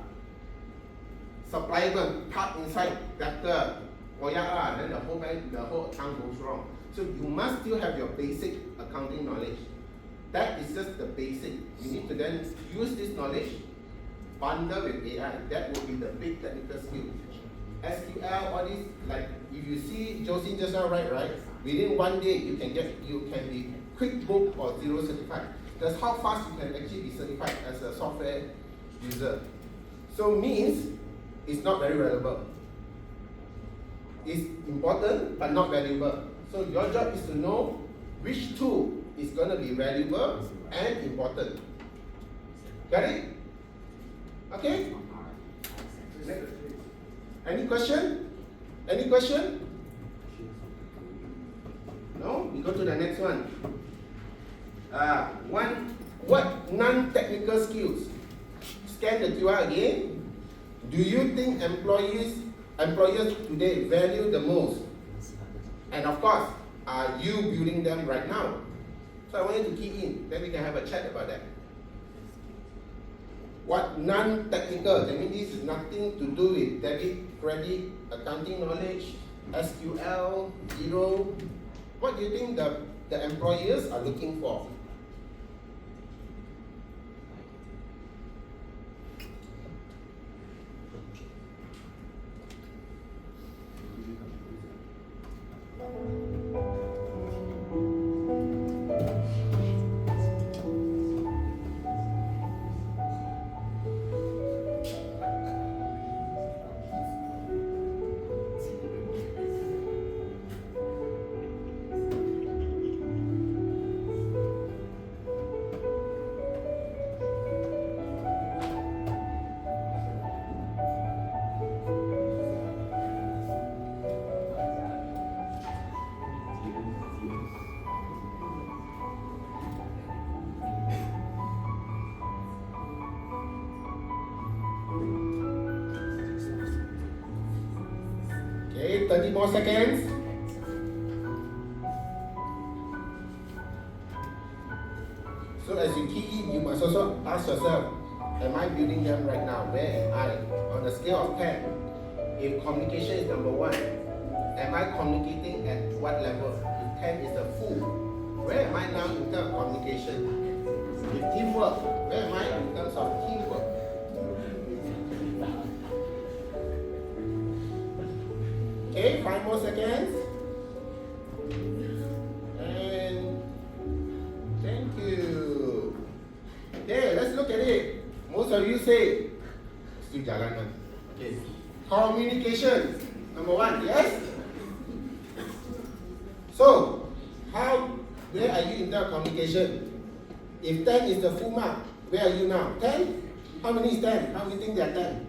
supplier going park inside debtor, then the whole account goes wrong. So you must still have your basic accounting knowledge. That is just the basic. You need to then use this knowledge, bundle with AI. That will be the big technical skill. SQL, all these, like if you see Josie just now, right? Within 1 day you can be QuickBook or Zero certified. That's how fast you can actually be certified as a software user. So means it's not very valuable. It's important but not valuable. So your job is to know which tool is going to be valuable and important. Got it? Okay? Any question? Any question? No? We go to the next one. What non-technical skills? Scan the QR again. Do you think employers today value the most? And of course, are you building them right now? So I want you to key in, then we can have a chat about that. What non-technical? That means this is nothing to do with debit, credit, accounting knowledge, SQL, Zero. What do you think the employers are looking for? Okay, 30 more seconds. So as you key in, you must also ask yourself, am I building them right now? Where am I? On a scale of 10, if communication is number 1, am I communicating at what level? If 10 is the full, where am I now in terms of communication? If teamwork, where am I in terms of teamwork? Okay, 5 more seconds. And thank you. Okay, let's look at it. Most of you say, still jalan. Okay. Communication, number 1, yes? So, where are you in terms of communication? If 10 is the full mark, where are you now? 10? How many is 10? How many think they are 10?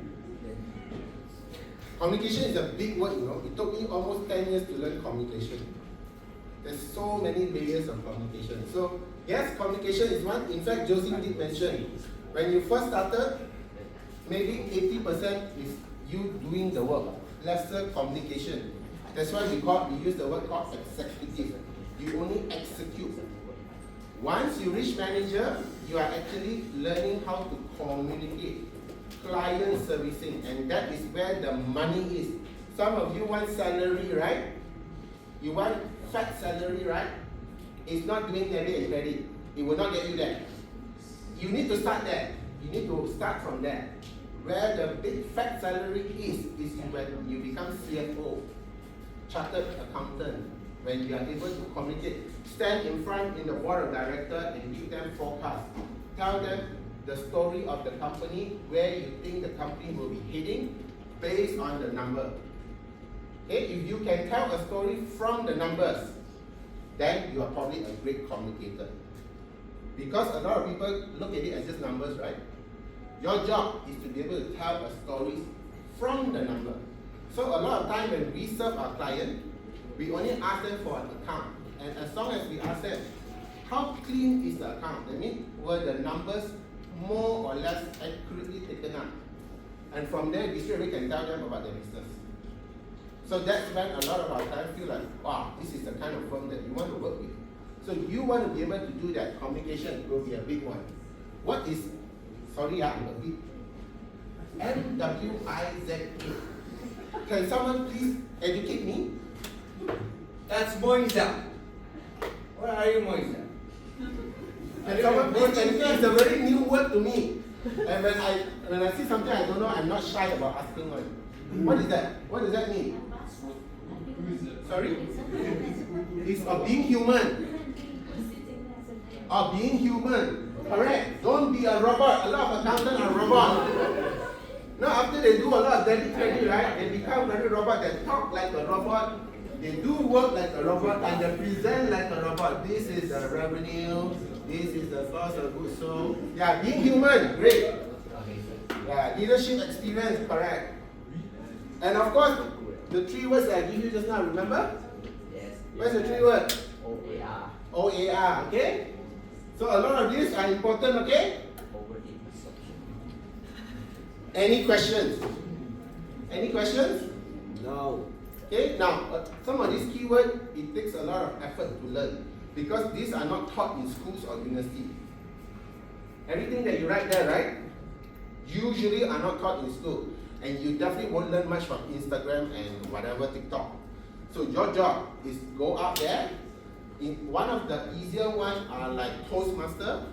Communication is a big word, you know. It took me almost 10 years to learn communication. There's so many layers of communication. So, yes, communication is one. In fact, Josie did mention, when you first started, maybe 80% is you doing the work, lesser communication. That's why we use the word called executive. You only execute. Once you reach manager, you are actually learning how to communicate, client servicing, and that is where the money is. Some of you want salary, right? You want fat salary, right? It's not doing debit and credit. It will not get you there. You need to start there. You need to start from there. Where the big fat salary is when you become CFO, chartered accountant, when you are able to communicate, stand in front in the board of directors and give them forecast. Tell them the story of the company, where you think the company will be heading based on the number. Okay, if you can tell a story from the numbers, then you are probably a great communicator. Because a lot of people look at it as just numbers, right? Your job is to be able to tell a story from the number. So a lot of time when we serve our client, we only ask them for an account. And as long as we ask them, how clean is the account? That means, were the numbers more or less accurately taken up? And from there, we straight away can tell them about their business. So that's when a lot of our clients feel like, wow, this is the kind of firm that you want to work with. So you want to be able to do that. Communication will be a big one. What is, sorry, I'm a bit, MWIZA? Can someone please educate me? That's Moisa. Where are you, Moisa? Can someone please educate me? It's a very new word to me. And when I see something I don't know, I'm not shy about asking one. What is that? What does that mean? Sorry? It's of being human. Of being human. Correct. Don't be a robot. A lot of accountants are robots. Now after they do a lot of debit credit, right? They become very robot. They talk like a robot. They do work like a robot and they present like a robot. This is the revenue. This is the cost of goods sold. Yeah, being human, great. Yeah, leadership experience, correct. And of course, the three words that I give you just now, remember? Yes. What's the three words? OAR. OAR, okay? So a lot of these are important, okay? Over absorption. Any questions? Any questions? No. Okay, now some of these keywords, it takes a lot of effort to learn because these are not taught in schools or university. Everything that you write there, right? Usually are not taught in school. And you definitely won't learn much from Instagram and whatever, TikTok. So your job is go out there. One of the easier ones are like Toastmaster.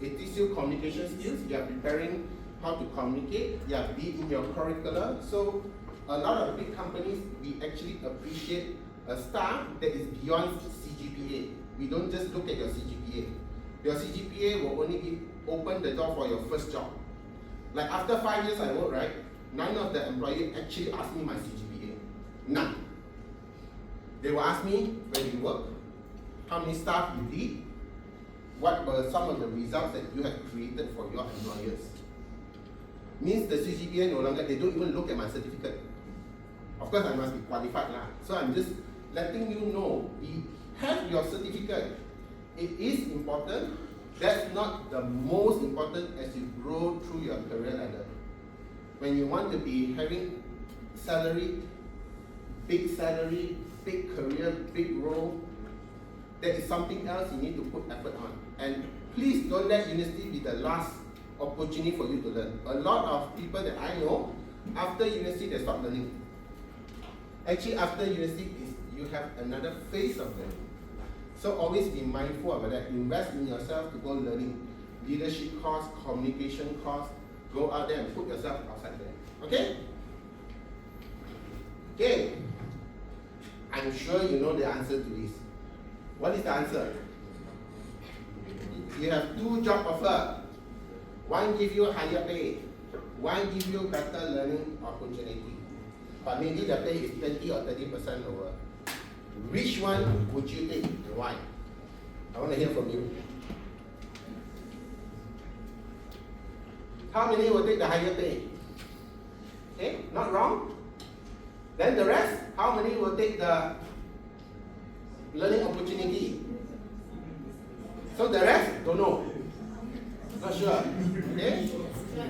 It teaches you communication skills. You are preparing how to communicate. You are be in your curriculum. So a lot of big companies, we actually appreciate a staff that is beyond CGPA. We don't just look at your CGPA. Your CGPA will only open the door for your first job. Like after 5 years I work, right? None of the employees actually asked me my CGPA. None. They will ask me where you work, how many staff you lead, what were some of the results that you have created for your employers. Means the CGPA no longer, they don't even look at my certificate. Of course I must be qualified lah. So I'm just letting you know, you have your certificate. It is important. That's not the most important as you grow through your career ladder. When you want to be having salary, big career, big role, that is something else you need to put effort on. And please don't let university be the last opportunity for you to learn. A lot of people that I know, after university they stop learning. Actually after university, you have another phase of learning. So always be mindful about that. Invest in yourself to go learning. Leadership course, communication course. Go out there and put yourself outside there. Okay? Okay. I'm sure you know the answer to this. What is the answer? You have 2 job offer. One give you higher pay. One give you better learning opportunity. But maybe the pay is 20 or 30% lower. Which one would you take and why? I want to hear from you. How many will take the higher pay? Okay, not wrong. Then the rest, how many will take the learning opportunity? So the rest, don't know. Not sure. Okay?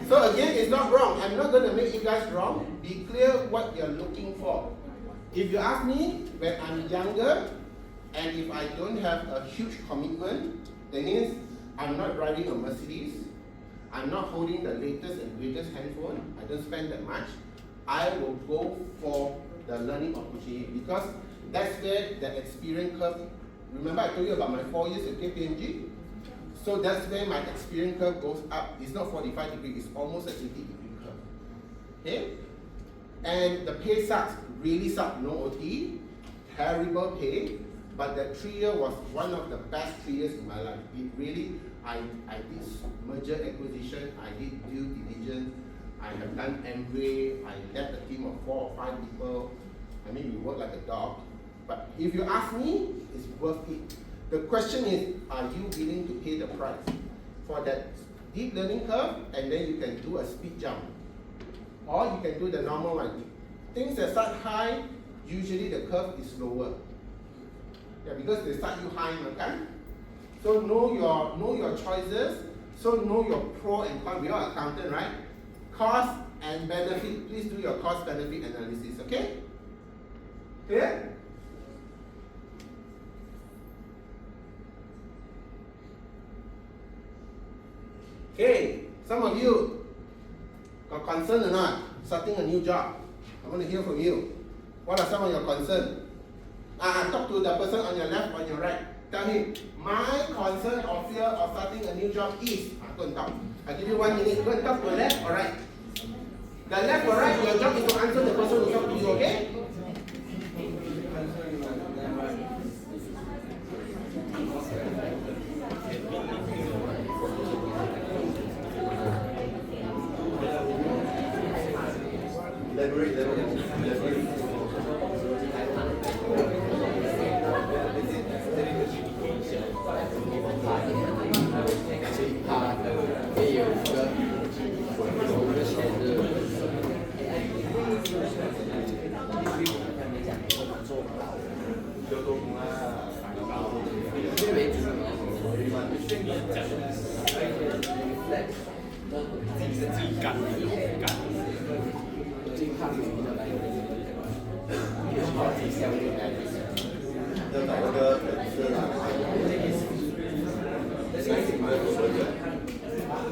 So again, it's not wrong. I'm not going to make you guys wrong. Be clear what you're looking for. If you ask me, when I'm younger, and if I don't have a huge commitment, that means I'm not driving a Mercedes, I'm not holding the latest and greatest handphone, I don't spend that much, I will go for the learning opportunity because that's where the experience curve, remember I told you about my 4 years at KPMG? So that's where my experience curve goes up. It's not 45 degrees, it's almost an 80-degree curve. Okay? And the pay sucks, really sucks, no OT, terrible pay, but that 3 year was one of the best 3 years in my life. It really, I did merger acquisition, I did due diligence, I have done Amway, I led a team of 4 or 5 people. I mean, we work like a dog. But if you ask me, it's worth it. The question is, are you willing to pay the price for that deep learning curve, and then you can do a speed jump? Or you can do the normal one. Things that start high, usually the curve is lower. Yeah, because they start you high, okay? So know your choices. So know your pro and con. We are accountant, right? Cost and benefit. Please do your cost benefit analysis, okay? Clear? Okay, some of you got concern or not? Starting a new job. I want to hear from you. What are some of your concerns? Talk to the person on your left or on your right. Tell him, my concern or fear of starting a new job is, go and talk. I give you 1 minute, go and talk to the left or right. The left or right, your job is to answer the person who talk to you, okay?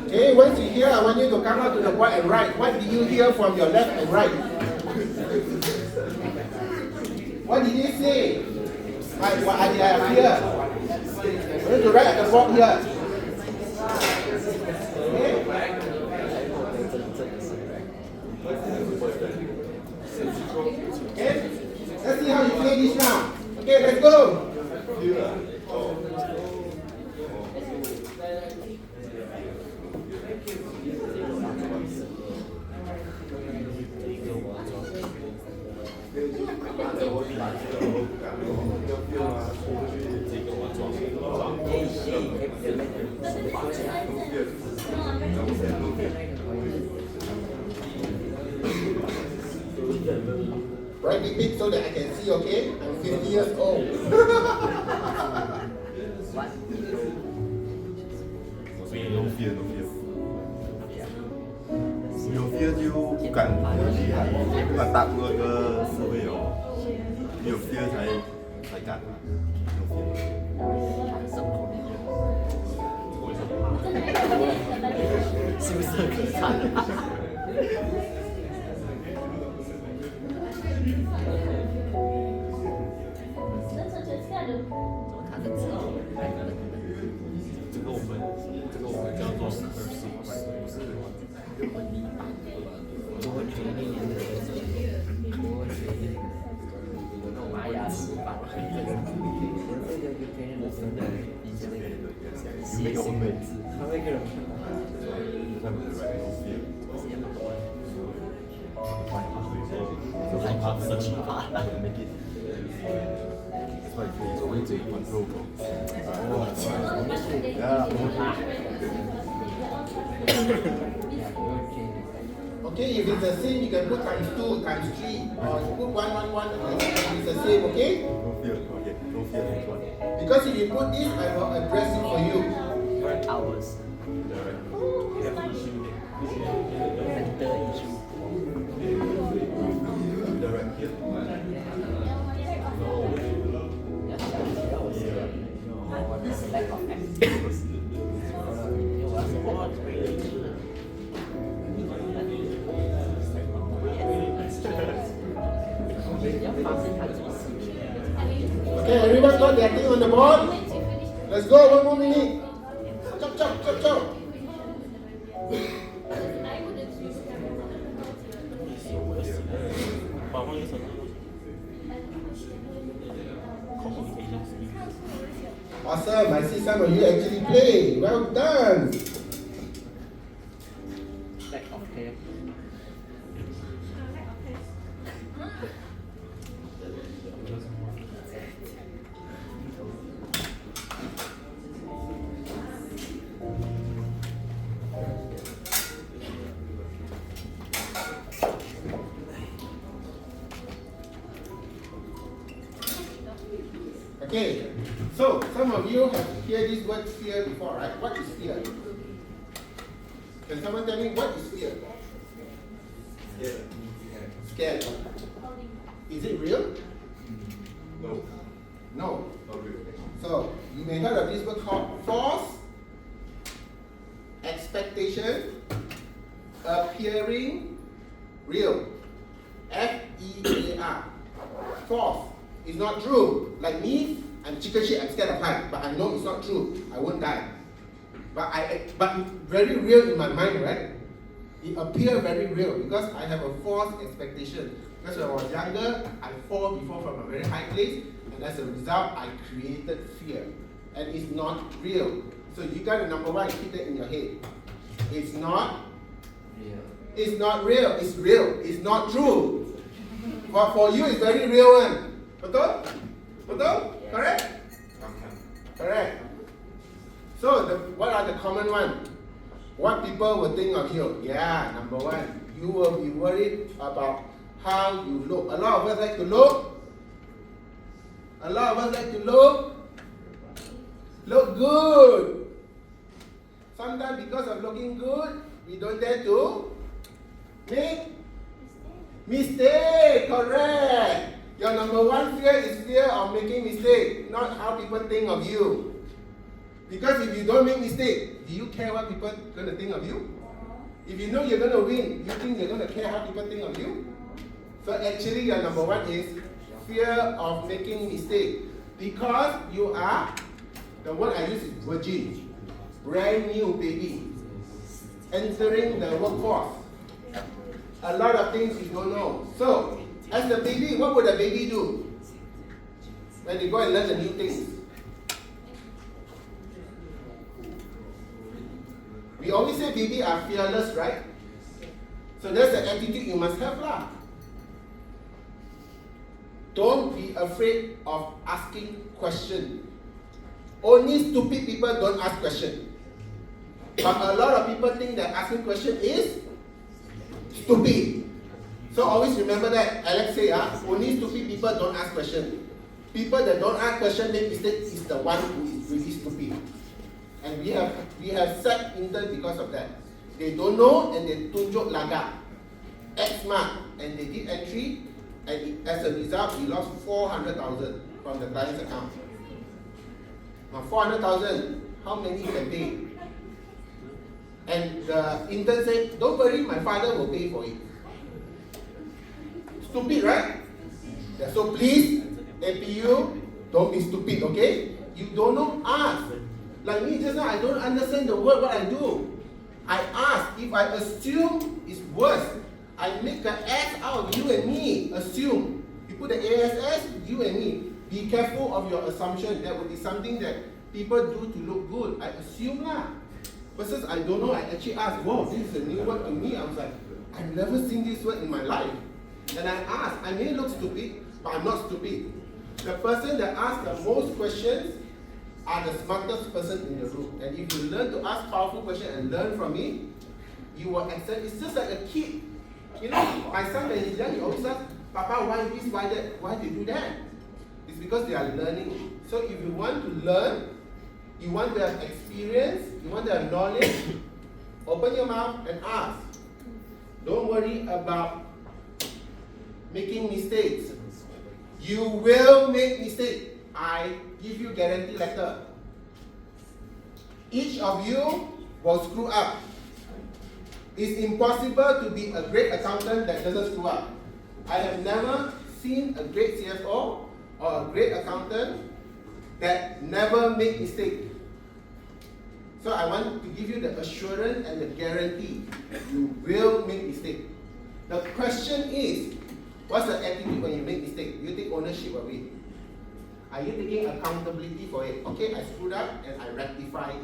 Okay, once you hear, I want you to come out to the right and right. What did you hear from your left and right? What did he say? What idea I hear? I need to write at the bottom here. Okay? Let's see how you play this now. Okay, let's go. Write it big so that I can see, okay? I'm 50 years old. No fear. 有 fear 就不敢很厉害，不敢踏入那个社会哦。有 fear 才敢嘛。是不是很可惨？这个我们叫做玛雅吃法，有没有位置？他们一个人他们的 right no fear。害怕生气怕 make it。所以可以做一嘴control。Yeah。Okay, if it's the same, you can put times 2, times 3, or you put 1, 1, 1, if it's the same, okay? No fear, okay. No fear, next one. Because if you put this, I will address it for you. Work hours. Direct. Mental issue. Direct here. Yes, lack of activity. Okay, everyone got their thing on the board? Let's go, 1 more minute. Chop, chop, chop, chop. Awesome, I see some of you actually play. Well done. Lack of care. Okay, so some of you have heard this word fear before, right? What is fear? Can someone tell me what is fear? Scared. Is it real? No. No. Not real. So you may heard of this word called false expectation appearing real. F-E-A-R. False. It's not true. Like me, I'm chicken shit, I'm scared of height, but I know it's not true. I won't die. But it's very real in my mind, right? It appears very real because I have a false expectation. Because when I was younger, I fall before from a very high place, and as a result, I created fear. And it's not real. So you got to number one, keep that in your head. It's not Real. It's not real. It's real. It's not true. But for you, it's very real one. Betul? Betul? Correct? Correct. So, what are the common ones? What people will think of you? Yeah, number one, you will be worried about how you look. A lot of us like to look. A lot of us like to look good. Sometimes because of looking good, we don't dare to make mistake. Correct. Your number one fear is fear of making mistake, not how people think of you. Because if you don't make mistake, do you care what people are going to think of you? If you know you're going to win, you think they're going to care how people think of you? So actually your number one is fear of making mistake. Because you are, the word I use is virgin, brand new baby, entering the workforce. A lot of things you don't know. So, as a baby, what would a baby do when they go and learn the new things? We always say baby are fearless, right? So that's the attitude you must have lah. Don't be afraid of asking questions. Only stupid people don't ask questions. But a lot of people think that asking questions is stupid. So always remember that. Alex say, only stupid people don't ask questions. People that don't ask questions make mistakes is the one who is really stupid. And we have set intern because of that. They don't know and they tunjuk lagak. Act smart and they did entry, and as a result we lost 400,000 from the client's account. Now 400,000, how many you can pay? And the intern said, don't worry, my father will pay for it. Stupid, right? Yeah, so please, APU, don't be stupid, okay? You don't know, ask. Like me just now, I don't understand the word, what I do. I ask. If I assume, it's worse. I make an S out of you and me. Assume. You put the ASS, you and me. Be careful of your assumption. That would be something that people do to look good. I assume lah. Versus I don't know, I actually ask, whoa, this is a new word to me. I was like, I've never seen this word in my life. And I ask, I may look stupid, but I'm not stupid. The person that asks the most questions are the smartest person in the room. And if you learn to ask powerful questions and learn from it, you will accept. It's just like a kid. You know, my son when he's young, he always asks, Papa, why this, why that? Why do you do that? It's because they are learning. So if you want to learn, you want to have experience, you want to have knowledge, open your mouth and ask. Don't worry about making mistakes. You will make mistakes. I give you guarantee letter. Each of you will screw up. It's impossible to be a great accountant that doesn't screw up. I have never seen a great CFO or a great accountant that never make mistake. So I want to give you the assurance and the guarantee you will make mistake. The question is, what's the attitude when you make mistake? You take ownership of it. Are you taking accountability for it? Okay, I screwed up and I rectify it.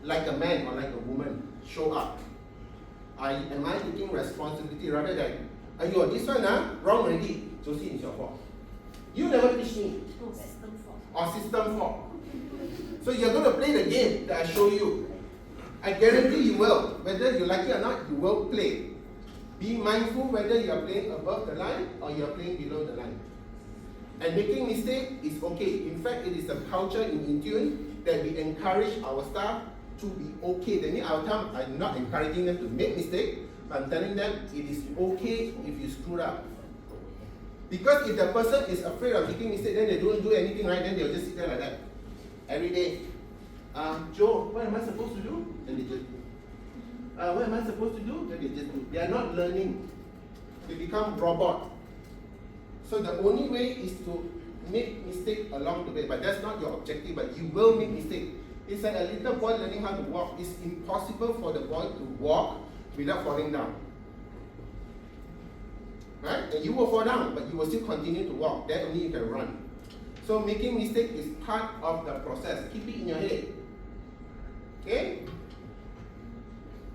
Like a man or like a woman, show up. Am I taking responsibility rather than, ayo, this one wrong already, Josie, it's your fault. You never teach me. Or system fault. So you're going to play the game that I show you. I guarantee you will. Whether you like it or not, you will play. Be mindful whether you are playing above the line or you are playing below the line. And making mistake is okay. In fact, it is a culture in Intune that we encourage our staff to be okay. That means I'm not encouraging them to make mistake, but I'm telling them it is okay if you screw up. Because if the person is afraid of making mistake, then they don't do anything right, then they'll just sit there like that. Every day. Joe, what am I supposed to do? Then they just do. What am I supposed to do? Then they just do. They are not learning. They become robot. So the only way is to make mistake along the way, but that's not your objective, but you will make mistake. It's like a little boy learning how to walk. It's impossible for the boy to walk without falling down. Right? And you will fall down, but you will still continue to walk. Then only you can run. So making mistake is part of the process. Keep it in your head. Okay?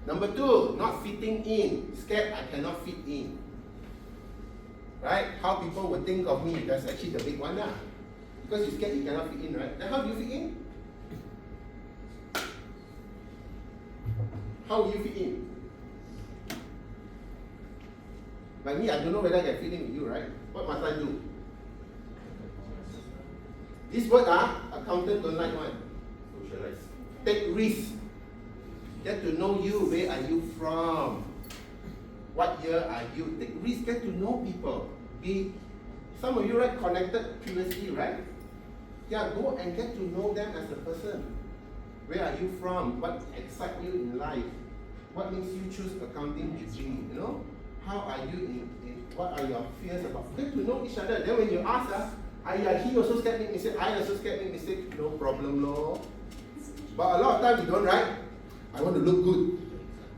Number 2, not fitting in. Scared I cannot fit in. Right? How people will think of me. That's actually the big one. Because you're scared you cannot fit in, right? Then how do you fit in? How will you fit in? Like me, I don't know whether I can fit in with you, right? What must I do? This word, accountant don't like one. Socialize. Take risk. Get to know you. Where are you from? What year are you? Take risk. Get to know people. Some of you right connected previously, right? Yeah, go and get to know them as a person. Where are you from? What excites you in life? What makes you choose accounting degree? You know? How are you what are your fears about? Get to know each other. Then when you ask he also scared make mistake, I also scared make mistake, no problem, no. But a lot of times you don't, right? I want to look good.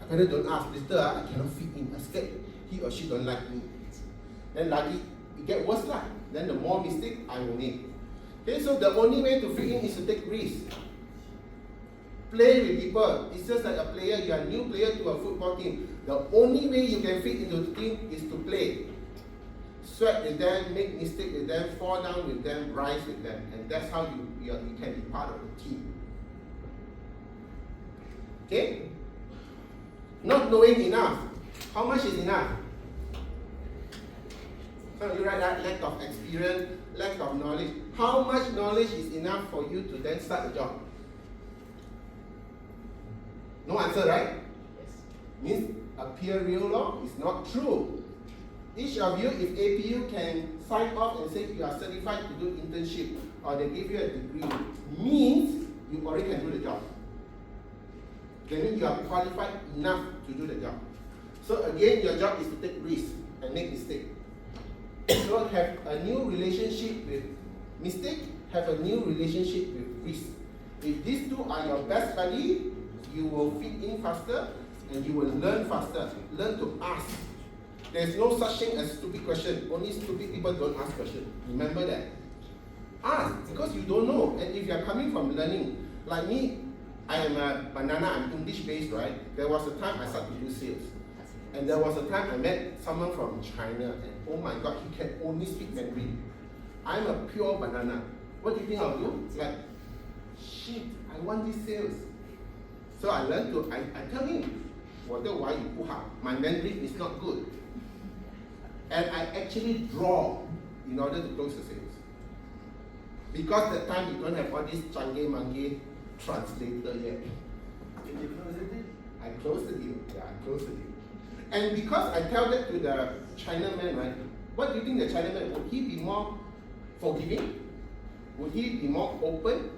I better don't ask. Later, I cannot fit in. I scared he or she don't like me. Then lucky, it get worse lah. Then the more mistake I will make. Okay, so the only way to fit in is to take risks. Play with people. It's just like a player. You are a new player to a football team. The only way you can fit into the team is to play. Sweat with them, make mistakes with them, fall down with them, rise with them. And that's how you can be part of the team. Okay? Not knowing enough. How much is enough? Some of you write that lack of experience, lack of knowledge. How much knowledge is enough for you to then start a job? No answer, right? Yes. Means appear real law is not true. Each of you, if APU can sign off and say you are certified to do internship or they give you a degree, means you already can do the job. That means you are qualified enough to do the job. So again, your job is to take risks and make mistakes. So have a new relationship with mistake, have a new relationship with risk. If these two are your best buddy, you will fit in faster and you will learn faster. Learn to ask. There's no such thing as stupid question. Only stupid people don't ask questions. Remember that. Ask, because you don't know. And if you're coming from learning, like me, I am a banana, I'm English based, right? There was a time I started to do sales. And there was a time I met someone from China, and oh my God, he can only speak Mandarin. I'm a pure banana. What do you think I'll do? Like, shit, I want these sales. So I learned to, I tell him, 我的华语不好, my Mandarin is not good. And I actually draw in order to close the sales. Because that time you don't have all this changgeh-manggeh translator yet. Did you close it? I closed the deal. Yeah, I closed the deal. And because I tell that to the Chinaman, right? What do you think the Chinaman, would he be more forgiving? Would he be more open?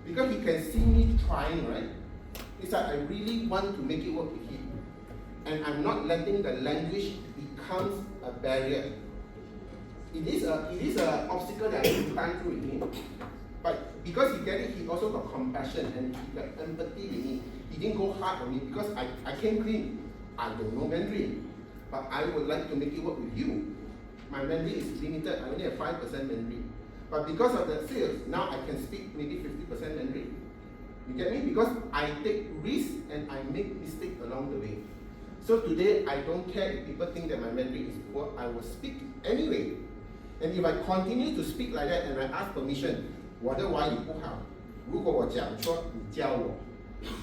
Because he can see me trying, right? It's like I really want to make it work with him. And I'm not letting the language become a barrier. It is an obstacle that I need to climb through with him. But because he get it, he also got compassion and he got empathy with me. He didn't go hard on me because I came clean. I don't know Mandarin, but I would like to make it work with you. My Mandarin is limited. I only have 5% Mandarin. But because of the sales, now I can speak maybe 50% Mandarin. You get me? Because I take risks and I make mistakes along the way. So today, I don't care if people think that my Mandarin is poor. I will speak anyway. And if I continue to speak like that and I ask permission, 我的华语不好，如果我讲错，你教我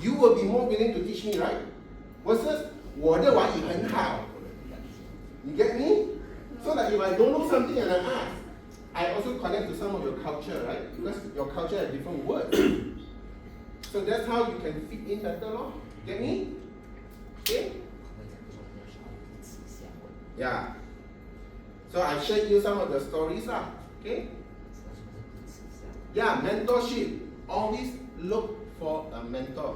you will be more willing to teach me, right? Versus 我的华语很好 you get me? So that if I don't know something and I ask, I also connect to some of your culture, right? Because your culture has different words. So that's how you can fit in better, lor. Get me? Okay? Yeah. So I shared you some of the stories, okay? Yeah, mentorship. Always look for a mentor.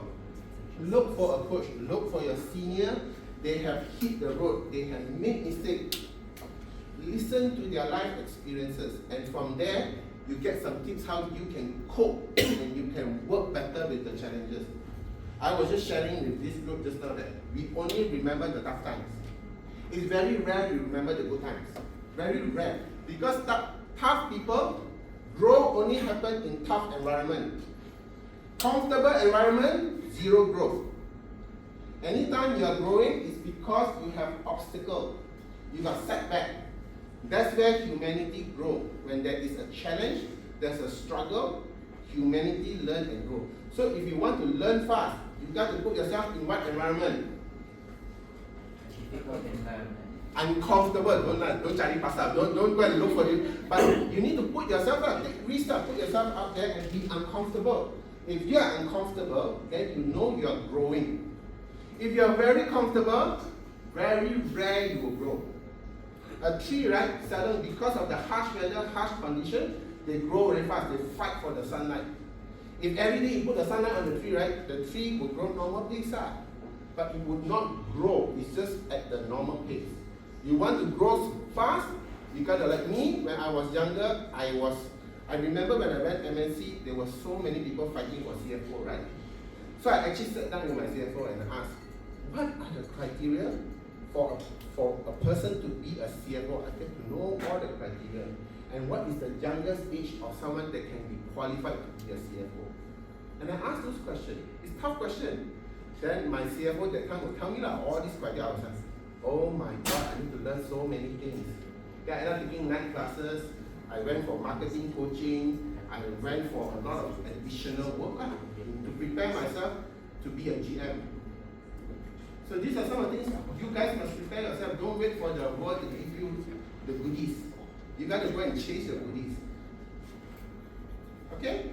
Look for a coach. Look for your senior. They have hit the road. They have made mistakes. Listen to their life experiences. And from there, you get some tips how you can cope and you can work better with the challenges. I was just sharing with this group just now that we only remember the tough times. It's very rare we remember the good times. Very rare. Because tough people grow only happen in tough environment. Comfortable environment, zero growth. Anytime you are growing, it's because you have obstacle. You got setback. That's where humanity grows. When there is a challenge, there's a struggle, humanity learn and grow. So if you want to learn fast, you got to put yourself in what environment? Difficult environment. Uncomfortable, don't cari pasal, don't go and look for it. But you need to put yourself up, take risk up, put yourself out there and be uncomfortable. If you are uncomfortable, then you know you are growing. If you are very comfortable, very rare you will grow. A tree, right, seldom, because of the harsh weather, harsh condition, they grow very fast, they fight for the sunlight. If every day you put the sunlight on the tree, right, the tree will grow normal pace, but it would not grow, it's just at the normal pace. You want to grow fast, you gotta, like me, when I was younger, I remember when I went MNC, there were so many people fighting for CFO, right? So I actually sat down with my CFO and asked, what are the criteria for a person to be a CFO? I get to know all the criteria. And what is the youngest age of someone that can be qualified to be a CFO? And I asked those questions. It's a tough question. Then my CFO that time would tell me all these criteria. I was like, oh my God, I need to learn so many things. Then I ended up taking 9 classes. I went for marketing coaching. I went for a lot of additional work to prepare myself to be a GM. So these are some of the things you guys must prepare yourself. Don't wait for the world to give you the goodies. You got to go and chase your goodies. Okay?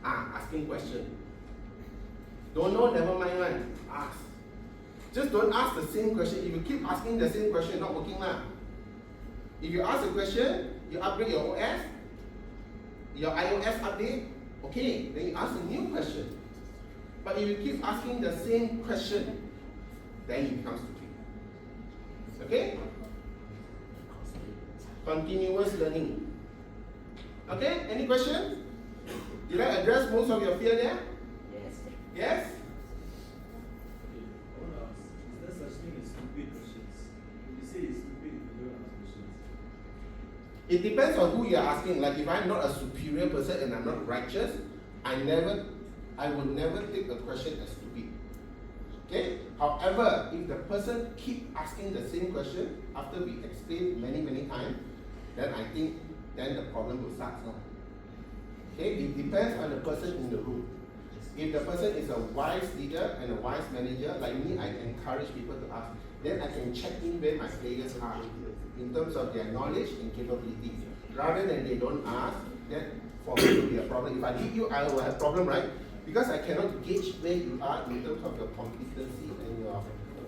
Asking question. Don't know, never mind one. Ask. Just don't ask the same question. If you keep asking the same question, not working now. If you ask a question, you upgrade your OS, your iOS update, okay, then you ask a new question. But if you keep asking the same question, then it becomes stupid. Okay? Continuous learning. Okay? Any question? Did I address most of your fear there? Yes. Yes? I want to ask, is there such thing as stupid questions? If you say it's stupid, if you don't ask questions. It depends on who you're asking. Like if I'm not a superior person and I'm not righteous, I would never take a question as stupid. Okay? However, if the person keep asking the same question after we explain many times, then I think then the problem will start. Okay? It depends on the person in the room. if the person is a wise leader and a wise manager, like me, I encourage people to ask. Then I can check in where my players are in terms of their knowledge and capability. Rather than they don't ask, that for me will be a problem. If I lead you, I will have a problem, right? Because I cannot gauge where you are in terms of your competency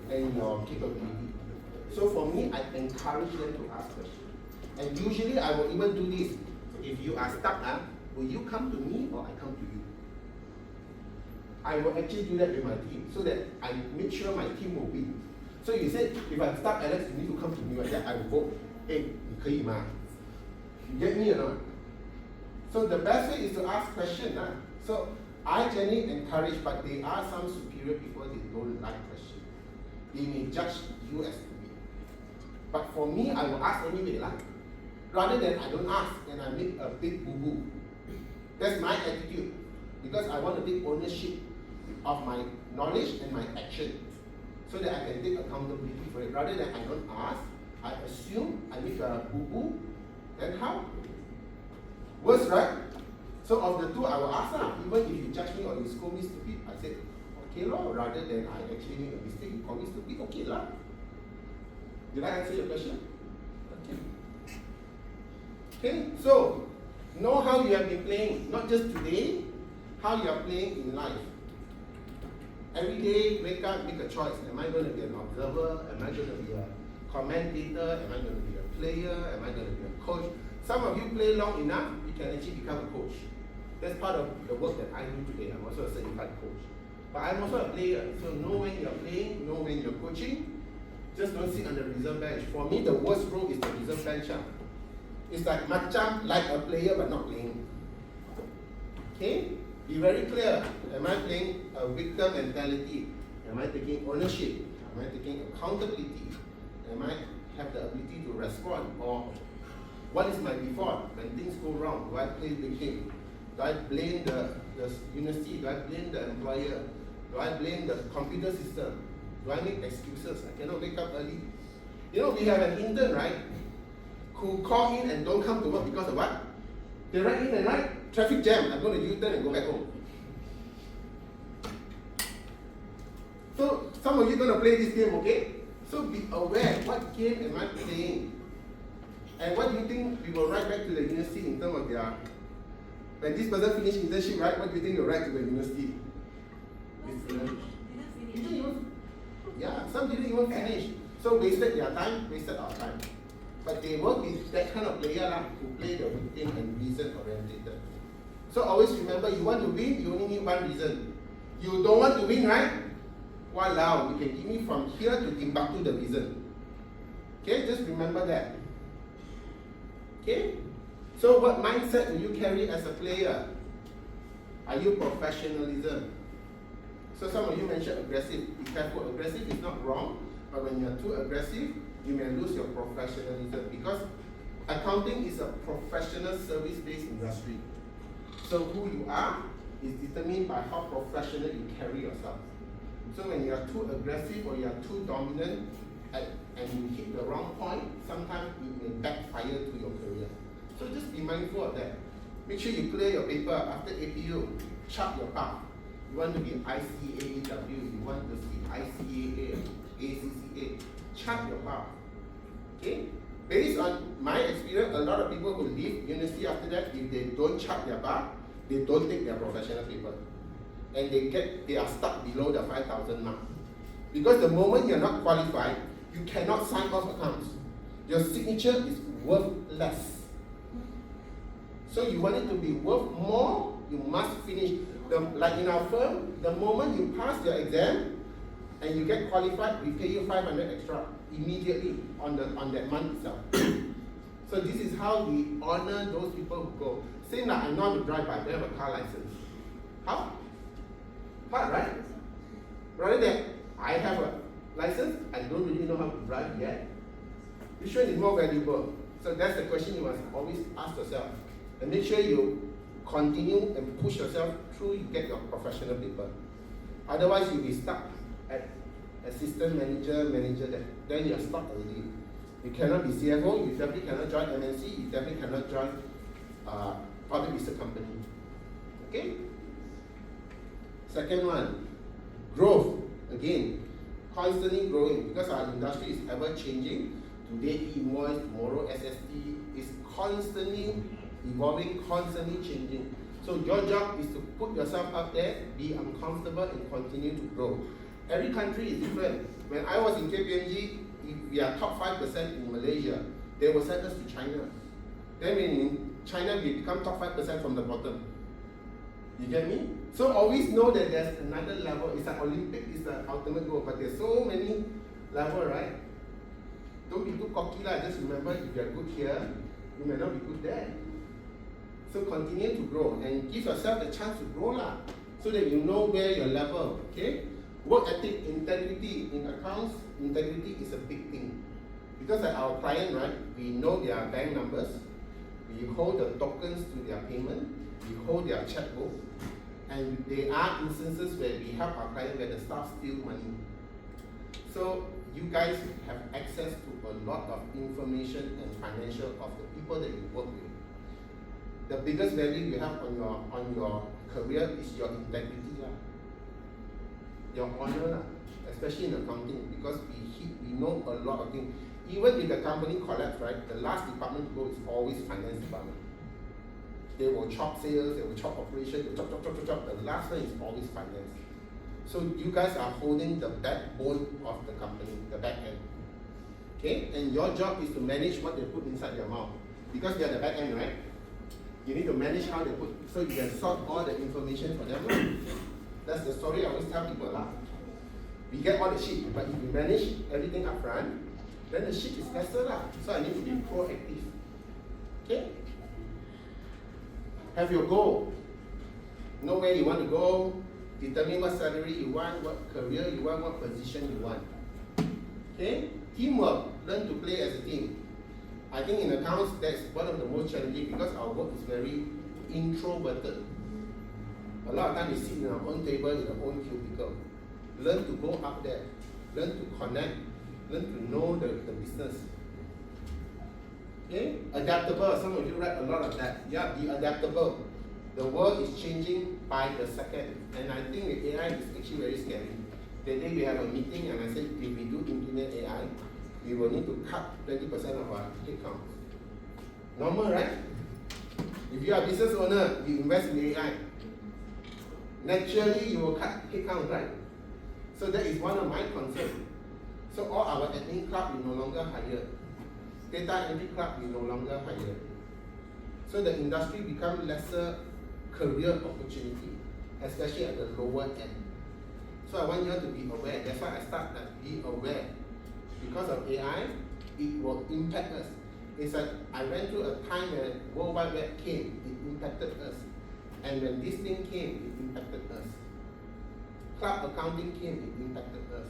and your capability. So for me, I encourage them to ask questions. And usually I will even do this. If you are stuck, will you come to me or I come to you? I will actually do that with my team so that I make sure my team will win. So you said, if I'm stuck, Alex, you need to come to me, right? I will go, hey, 你可以吗? You get me or not? So the best way is to ask questions. So I generally encourage, but there are some superior people that don't like questions. They may judge you as stupid. But for me, I will ask anyway. Rather than I don't ask and I make a big boo-boo. That's my attitude. Because I want to take ownership of my knowledge and my action. So that I can take accountability for it. Rather than I don't ask, I assume, I make a boo-boo, then how? Worse, right? So of the two, I will ask even if you judge me or you scold me stupid, I say, okay rather than I actually make a mistake, you call me stupid, okay lah. Did I answer your question? Okay. Okay, so know how you have been playing, not just today, how you are playing in life. Every day, wake up, make a choice. Am I going to be an observer? Am I going to be a commentator? Am I going to be a player? Am I going to be a coach? Some of you play long enough, you can actually become a coach. That's part of the work that I do today. I'm also a certified coach. But I'm also a player, so know when you're playing, know when you're coaching. Just don't sit on the reserve bench. For me, the worst role is the reserve bench. It's like macam like a player but not playing. Okay? Be very clear. Am I playing a victim mentality? Am I taking ownership? Am I taking accountability? Am I have the ability to respond? Or what is my default? When things go wrong, do I play victim? Do I blame the university? Do I blame the employer? Do I blame the computer system? Do I make excuses? I cannot wake up early. You know, we have an intern, right? Who call in and don't come to work because of what? They write in and write, traffic jam, I'm going to U-turn and go back home. So, some of you are going to play this game, okay? So be aware, what game am I playing? And what do you think we will write back to the university in terms of their... When this person finish internship, right, what do you think they'll write to the university? Yeah, some didn't even finish. So wasted their time, wasted our time. But they work with that kind of player who play the victim and reason oriented. So always remember, you want to win, you only need one reason. You don't want to win, right? Walao, you can give me from here to Timbuktu the reason. Okay, just remember that. Okay? So what mindset do you carry as a player? Are you professionalism? So some of you mentioned aggressive. Be careful, aggressive is not wrong, but when you're too aggressive, you may lose your professionalism because accounting is a professional service-based industry. So who you are is determined by how professional you carry yourself. So when you are too aggressive or you are too dominant and you hit the wrong point, sometimes it may backfire to your career. So just be mindful of that. Make sure you clear your paper after APU, chart your path. You want to be ICAEW, you want to see ICAA, ACCA, chart your path. Okay? Based on my experience, a lot of people who leave university after that, if they don't chart their path, they don't take their professional paper. And they are stuck below the 5,000 mark. Because the moment you're not qualified, you cannot sign off accounts. Your signature is worth less. So you want it to be worth more, you must finish. Like in our firm, the moment you pass your exam and you get qualified, we pay you 500 extra immediately on that month itself. So this is how we honor those people who go. Same like I know how to drive, but I don't have a car license. How? Hard, right? Rather than I have a license, I don't really know how to drive yet. Which one is more valuable? So that's the question you must always ask yourself. And make sure you continue and push yourself through you get your professional paper. Otherwise you'll be stuck at assistant manager, then you're stuck already. You cannot be CFO, you definitely cannot join MNC, you definitely cannot join public listed company. Okay? Second one, growth. Again, constantly growing because our industry is ever changing. Today e-invoice, tomorrow SST is constantly evolving, constantly changing. So your job is to put yourself out there, be uncomfortable and continue to grow. Every country is different. When I was in KPMG, if we are top 5% in Malaysia, they will send us to China. Then in China, we become top 5% from the bottom. You get me? So always know that there's another level. It's an Olympic, it's the ultimate goal, but there's so many levels, right? Don't be too cocky lah. Just remember, if you're good here, you may not be good there. So continue to grow and give yourself the chance to grow lah, so that you know where your level. Okay? Work ethic, integrity in accounts. Integrity is a big thing because like our client, right? We know their bank numbers. We hold the tokens to their payment. We hold their checkbook, and there are instances where we help our client where the staff steal money. So you guys have access to a lot of information and financial of the people that you work with. The biggest value you have on your career is your integrity lah, your honor lah, especially in accounting, because we know a lot of things. Even if the company collapse, right, the last department to go is always finance department. They will chop sales, they will chop operation, they will chop. The last one is always finance. So you guys are holding the backbone of the company, the back end. Okay? And your job is to manage what they put inside their mouth. Because they are the back end, right? You need to manage how they put, so you can sort all the information for them. That's the story I always tell people lah. We get all the shit, but if we manage everything up front, then the shit is lesser lah. So I need to be proactive. Okay? Have your goal. Know where you want to go. Determine what salary you want, what career you want, what position you want. Okay? Teamwork. Learn to play as a team. I think in accounts, that's one of the most challenging because our work is very introverted. A lot of times we sit in our own table, in our own cubicle. Learn to go up there. Learn to connect. Learn to know the business. Okay? Adaptable. Some of you read a lot of that. Yeah, be adaptable. The world is changing by the second. And I think the AI is actually very scary. The day we have a meeting and I said, if we do implement AI, we will need to cut 20% of our headcount. Normal, right? If you are a business owner, you invest in AI. Naturally, you will cut headcount, right? So that is one of my concerns. So all our admin club we no longer hire. Data entry club we no longer hire. So the industry becomes lesser career opportunity, especially at the lower end. So I want you to be aware. That's why I start that be aware. Because of AI, it will impact us. It's like I went through a time when World Wide Web came, it impacted us. And when this thing came, it impacted us. Cloud accounting came, it impacted us.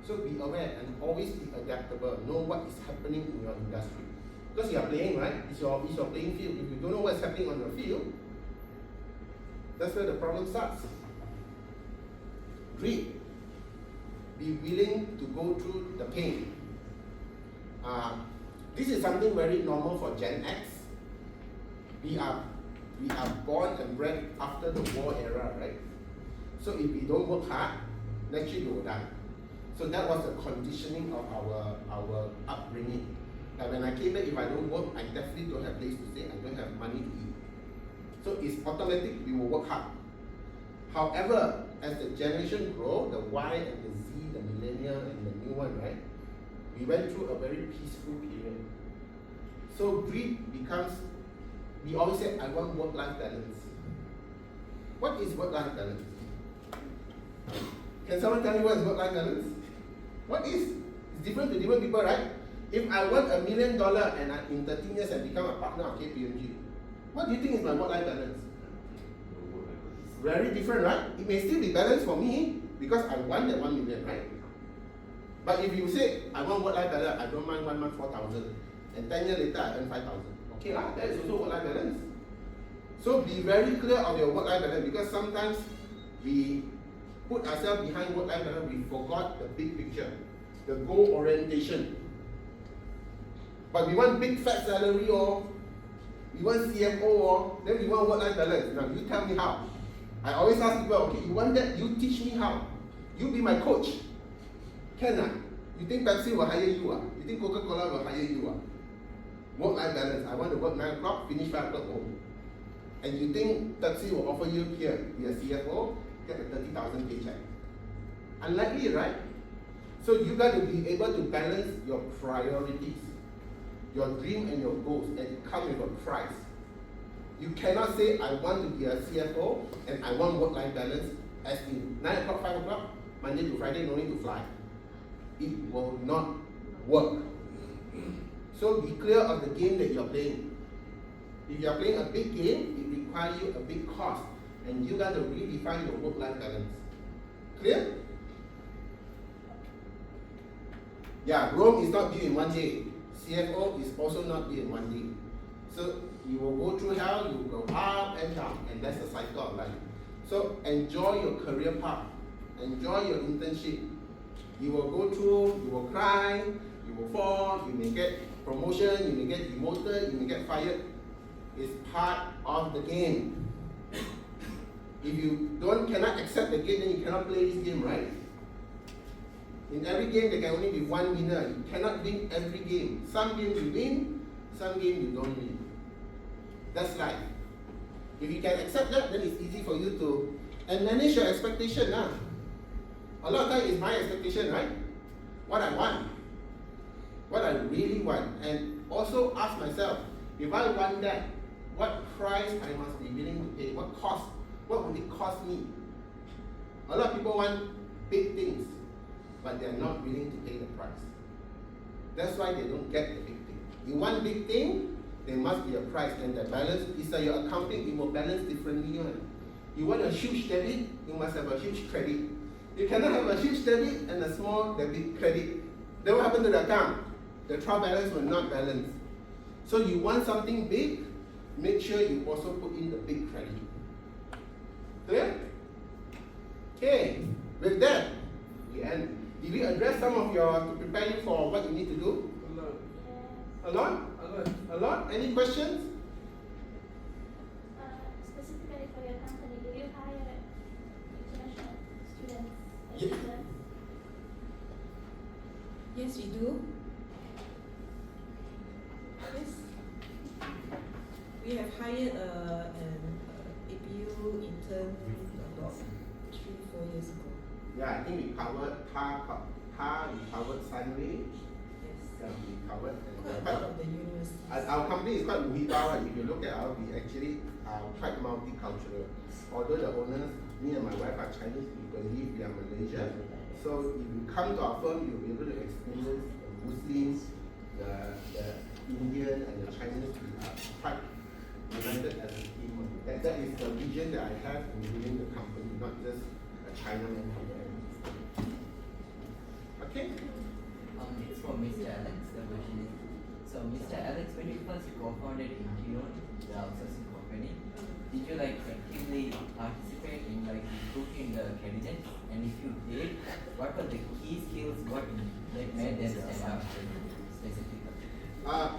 So be aware and always be adaptable. Know what is happening in your industry. Because you are playing, right? It's your playing field. If you don't know what's happening on your field, that's where the problem starts. Greed. Be willing to go through the pain. This is something very normal for Gen X. We are born and bred after the war era, right? So if we don't work hard, naturally we will die. So that was the conditioning of our upbringing. Like when I came back, if I don't work, I definitely don't have place to stay. I don't have money to eat. So it's automatic. We will work hard. However, as the generation grow, the Y and the Z, the millennial and the new one, right? We went through a very peaceful period. So greed becomes, we always say, I want work-life balance. What is work-life balance? Can someone tell me what is work-life balance? What is? It's different to different people, right? If I want $1 million and in 13 years I become a partner of KPMG, what do you think is my work-life balance? Very different, right? It may still be balanced for me because I want that 1 million, right? But if you say, I want work-life balance, I don't mind 1 month 4,000, and 10 years later I earn 5,000. Okay, that is also work-life balance. So be very clear of your work-life balance because sometimes we put ourselves behind work-life balance, we forgot the big picture, the goal orientation. But we want big fat salary or we want CFO or then we want work-life balance. Now you tell me how. I always ask people, okay, you want that? You teach me how. You be my coach. Can I? You think Pepsi will hire you? You think Coca-Cola will hire you? Work-life balance. I want to work 9 o'clock, finish 5 o'clock home. And you think Pepsi will offer you here, be a CFO, get a 30,000 paycheck? Unlikely, right? So you got to be able to balance your priorities, your dream and your goals, and it comes with a price. You cannot say, I want to be a CFO and I want work-life balance as in 9 o'clock, 5 o'clock, Monday to Friday, no need to fly. It will not work. So be clear of the game that you're playing. If you're playing a big game, it requires you a big cost. And you got to redefine your work-life balance. Clear? Yeah, Rome is not built in one day. CFO is also not built in one day. So you will go through hell, you will go up and down, and that's the cycle of life. So enjoy your career path. Enjoy your internship. You will go through, you will cry, you will fall, you may get promotion, you may get demoted, you may get fired. It's part of the game. If you cannot accept the game, then you cannot play this game, right? In every game, there can only be one winner. You cannot win every game. Some games you win, some games you don't win. That's life. If you can accept that, then it's easy for you to and manage your expectation. A lot of times it's my expectation, right? What I want. What I really want. And also ask myself, if I want that, what price I must be willing to pay? What cost? What would it cost me? A lot of people want big things, but they're not willing to pay the price. That's why they don't get the big thing. You want big thing, there must be a price, and the balance is like your accounting, it will balance differently. You want a huge debit, you must have a huge credit. You cannot have a huge debit and a small debit credit. Then what happened to the account? The trial balance will not balance. So you want something big, make sure you also put in the big credit. Clear? Okay, with that, we end. Did we address some of to prepare you for what you need to do? A lot? A lot? Any questions? Specifically for your company, do you hire international students? Yeah. Yes, we do. Yes. We have hired an APU intern about 3-4 years ago. Yeah, I think we covered we covered Sunway. Yes. Yeah, we covered. Quite a lot of the universities. Our company is quite Muhiba. If you look at we actually are quite multicultural. Although the owners, me and my wife are Chinese, we believe we are Malaysia. So if you come to our firm, you'll be able to experience the Muslims, the Indian and the Chinese. We are quite united as a team. That is the vision that I have within the company, not just a Chinaman company. Okay? It's for Mr. Alex. The question is, so Mr. Alex, when you first co-founded Intune, the outsourcing company, did you actively participate in recruiting the candidates? And if you did, what were the key skills that made them stand out specifically?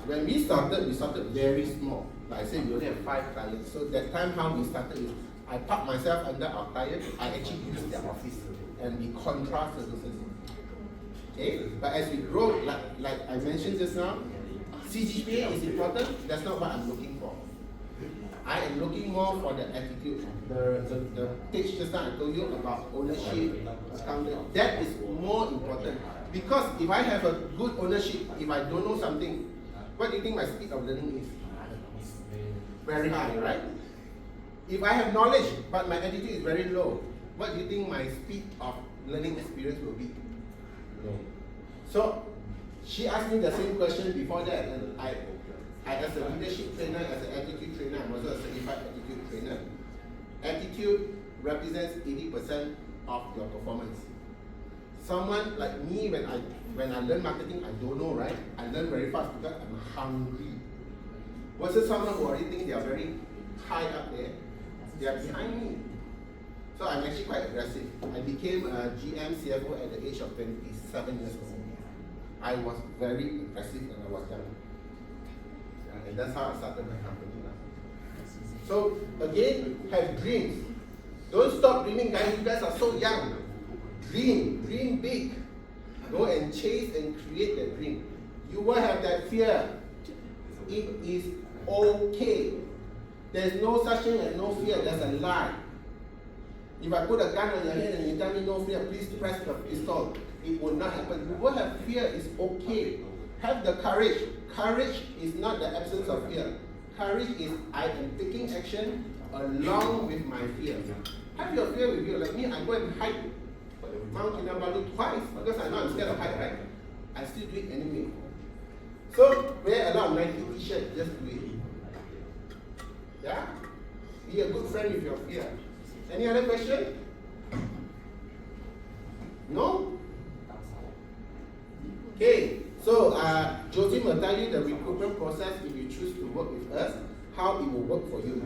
When we started very small. Like I said, we only have 5 clients. So that time how we started is, I park myself under our client, I actually use their office and we contrast services. Okay? But as we grow, like I mentioned just now, CGPA is important, that's not what I'm looking for. I am looking more for the attitude. The page just now I told you about ownership, accounting, that is more important. Because if I have a good ownership, if I don't know something, what do you think my speed of learning is? Very high, right? If I have knowledge, but my attitude is very low, what do you think my speed of learning experience will be? Low. So, she asked me the same question before that, and I as a leadership trainer, as an attitude trainer, I'm also a certified attitude trainer. Attitude represents 80% of your performance. Someone like me, when I learn marketing, I don't know, right? I learn very fast because I'm hungry. Versus someone who already think they are very high up there, they are behind me. So I'm actually quite aggressive. I became a GM CFO at the age of 27 years old. I was very aggressive when I was young. And that's how I started my company. So again, have dreams. Don't stop dreaming, guys. You guys are so young. Dream big. Go and chase and create the dream. You will have that fear. It is okay. There's no such thing as no fear. That's a lie. If I put a gun on your head and you tell me no fear, please press the pistol. It will not happen. You will have fear. It's okay. Have the courage. Courage is not the absence of fear. Courage is I am taking action along with my fear. Have your fear with you. Like me, I go and hike Mount Kinabalu twice because I know I'm scared of height, right? I still do it anyway. So wear a lot of Nike t-shirt, just do it. Yeah? Be a good friend with your fear. Any other question? No? Okay, so Josie will tell you the recruitment process if you choose to work with us, how it will work for you.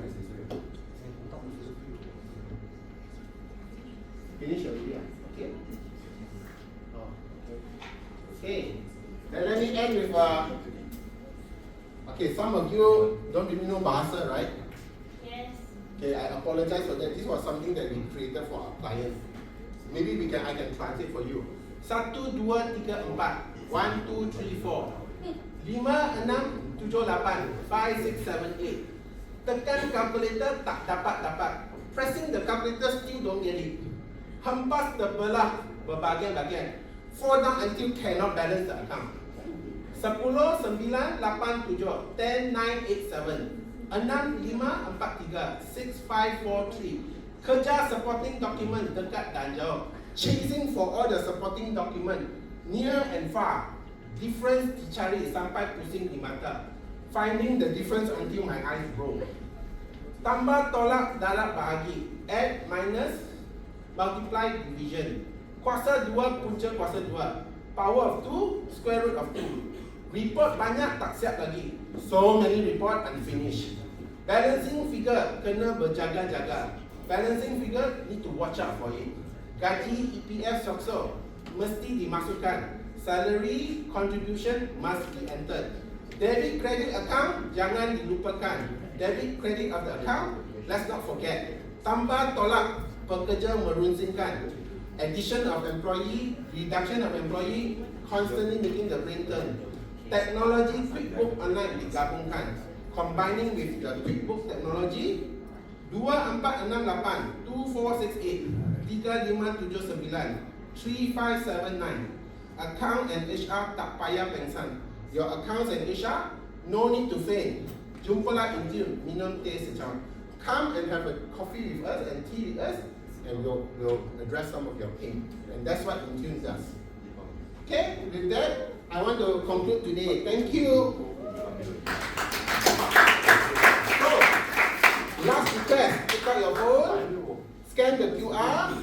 Finish already, okay? Oh, okay. Then let me end with okay, some of you don't really know Bahasa, right? Yes. Okay, I apologize for that. This was something that we created for our clients. Maybe I can translate for you. 1, 2, 3, 4. 1, 2, 3, 4. 5, 6, 7, 5, 6, 7, 8. Tekan calculator, tak dapat. Pressing the calculator, still don't get it. Hempas terbelah berbahagian-bahagian. Fall down until cannot balance the account. 10, 9, 8, 7. 10, 9, 8, 7. 6, 5, 4, 3. Kerja supporting document dekat dan jauh. Chasing for all the supporting document near and far. Difference dicari sampai pusing di mata. Finding the difference until my eyes roll. Tambah, tolak, darab, bahagi. Add, minus, multiply, division. Kuasa 2 punca kuasa 2. Power of 2, square root of 2. Report banyak tak siap lagi. So many report unfinished. Balancing figure kena berjaga-jaga. Balancing figure need to watch out for it. Gaji, EPF, SOXO mesti dimasukkan. Salary, contribution must be entered. Debit credit account jangan dilupakan. Debit credit of the account, let's not forget. Tambah tolak, pekerja merunsingkan. Addition of employee, reduction of employee, constantly making the brain turn. Technology, QuickBook online digabungkan. Combining with the QuickBook technology, 2, 4, 6, 8, 2, 4, 6, 8, 3, 5, 7, 9, 3, 5, 7, 9. Account and HR tak payah pengsan. Your accounts and HR, no need to faint. Jumpalah Intune, minum teh secang. Come and have a coffee with us and tea with us, and we'll address some of your pain. And that's what Intune does. Okay, with that, I want to conclude today. Thank you. So, last request, take out your phone, scan the QR,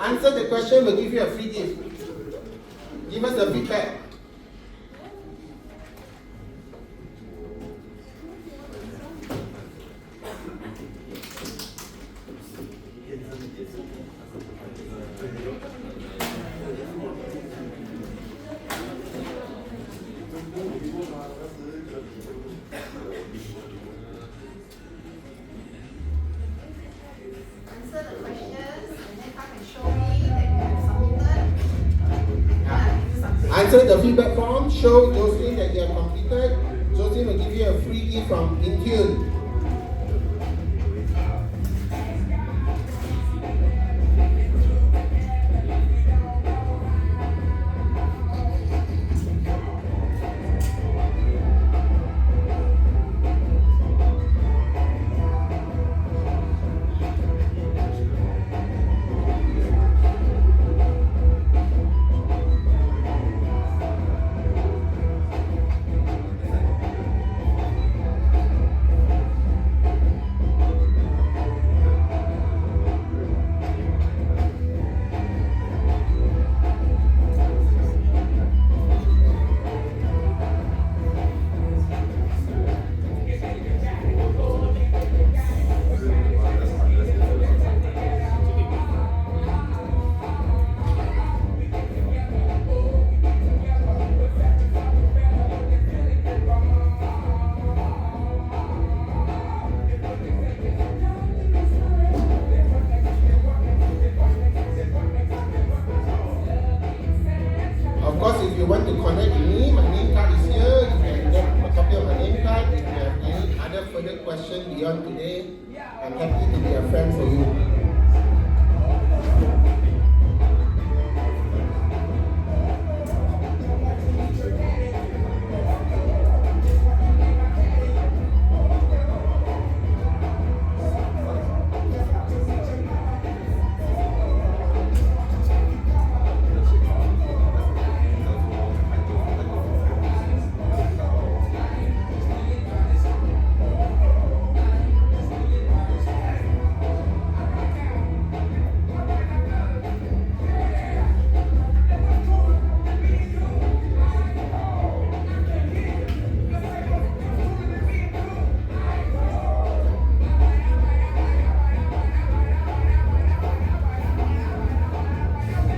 answer the question, we'll give you a free gift. Give us a feedback. Answer the questions and then come and show me that you have submitted. Answer the feedback form, show Jocelyn that you have completed. Jocelyn will give you a free gift from Intune. further question beyond today, I'm happy to be a friend for you.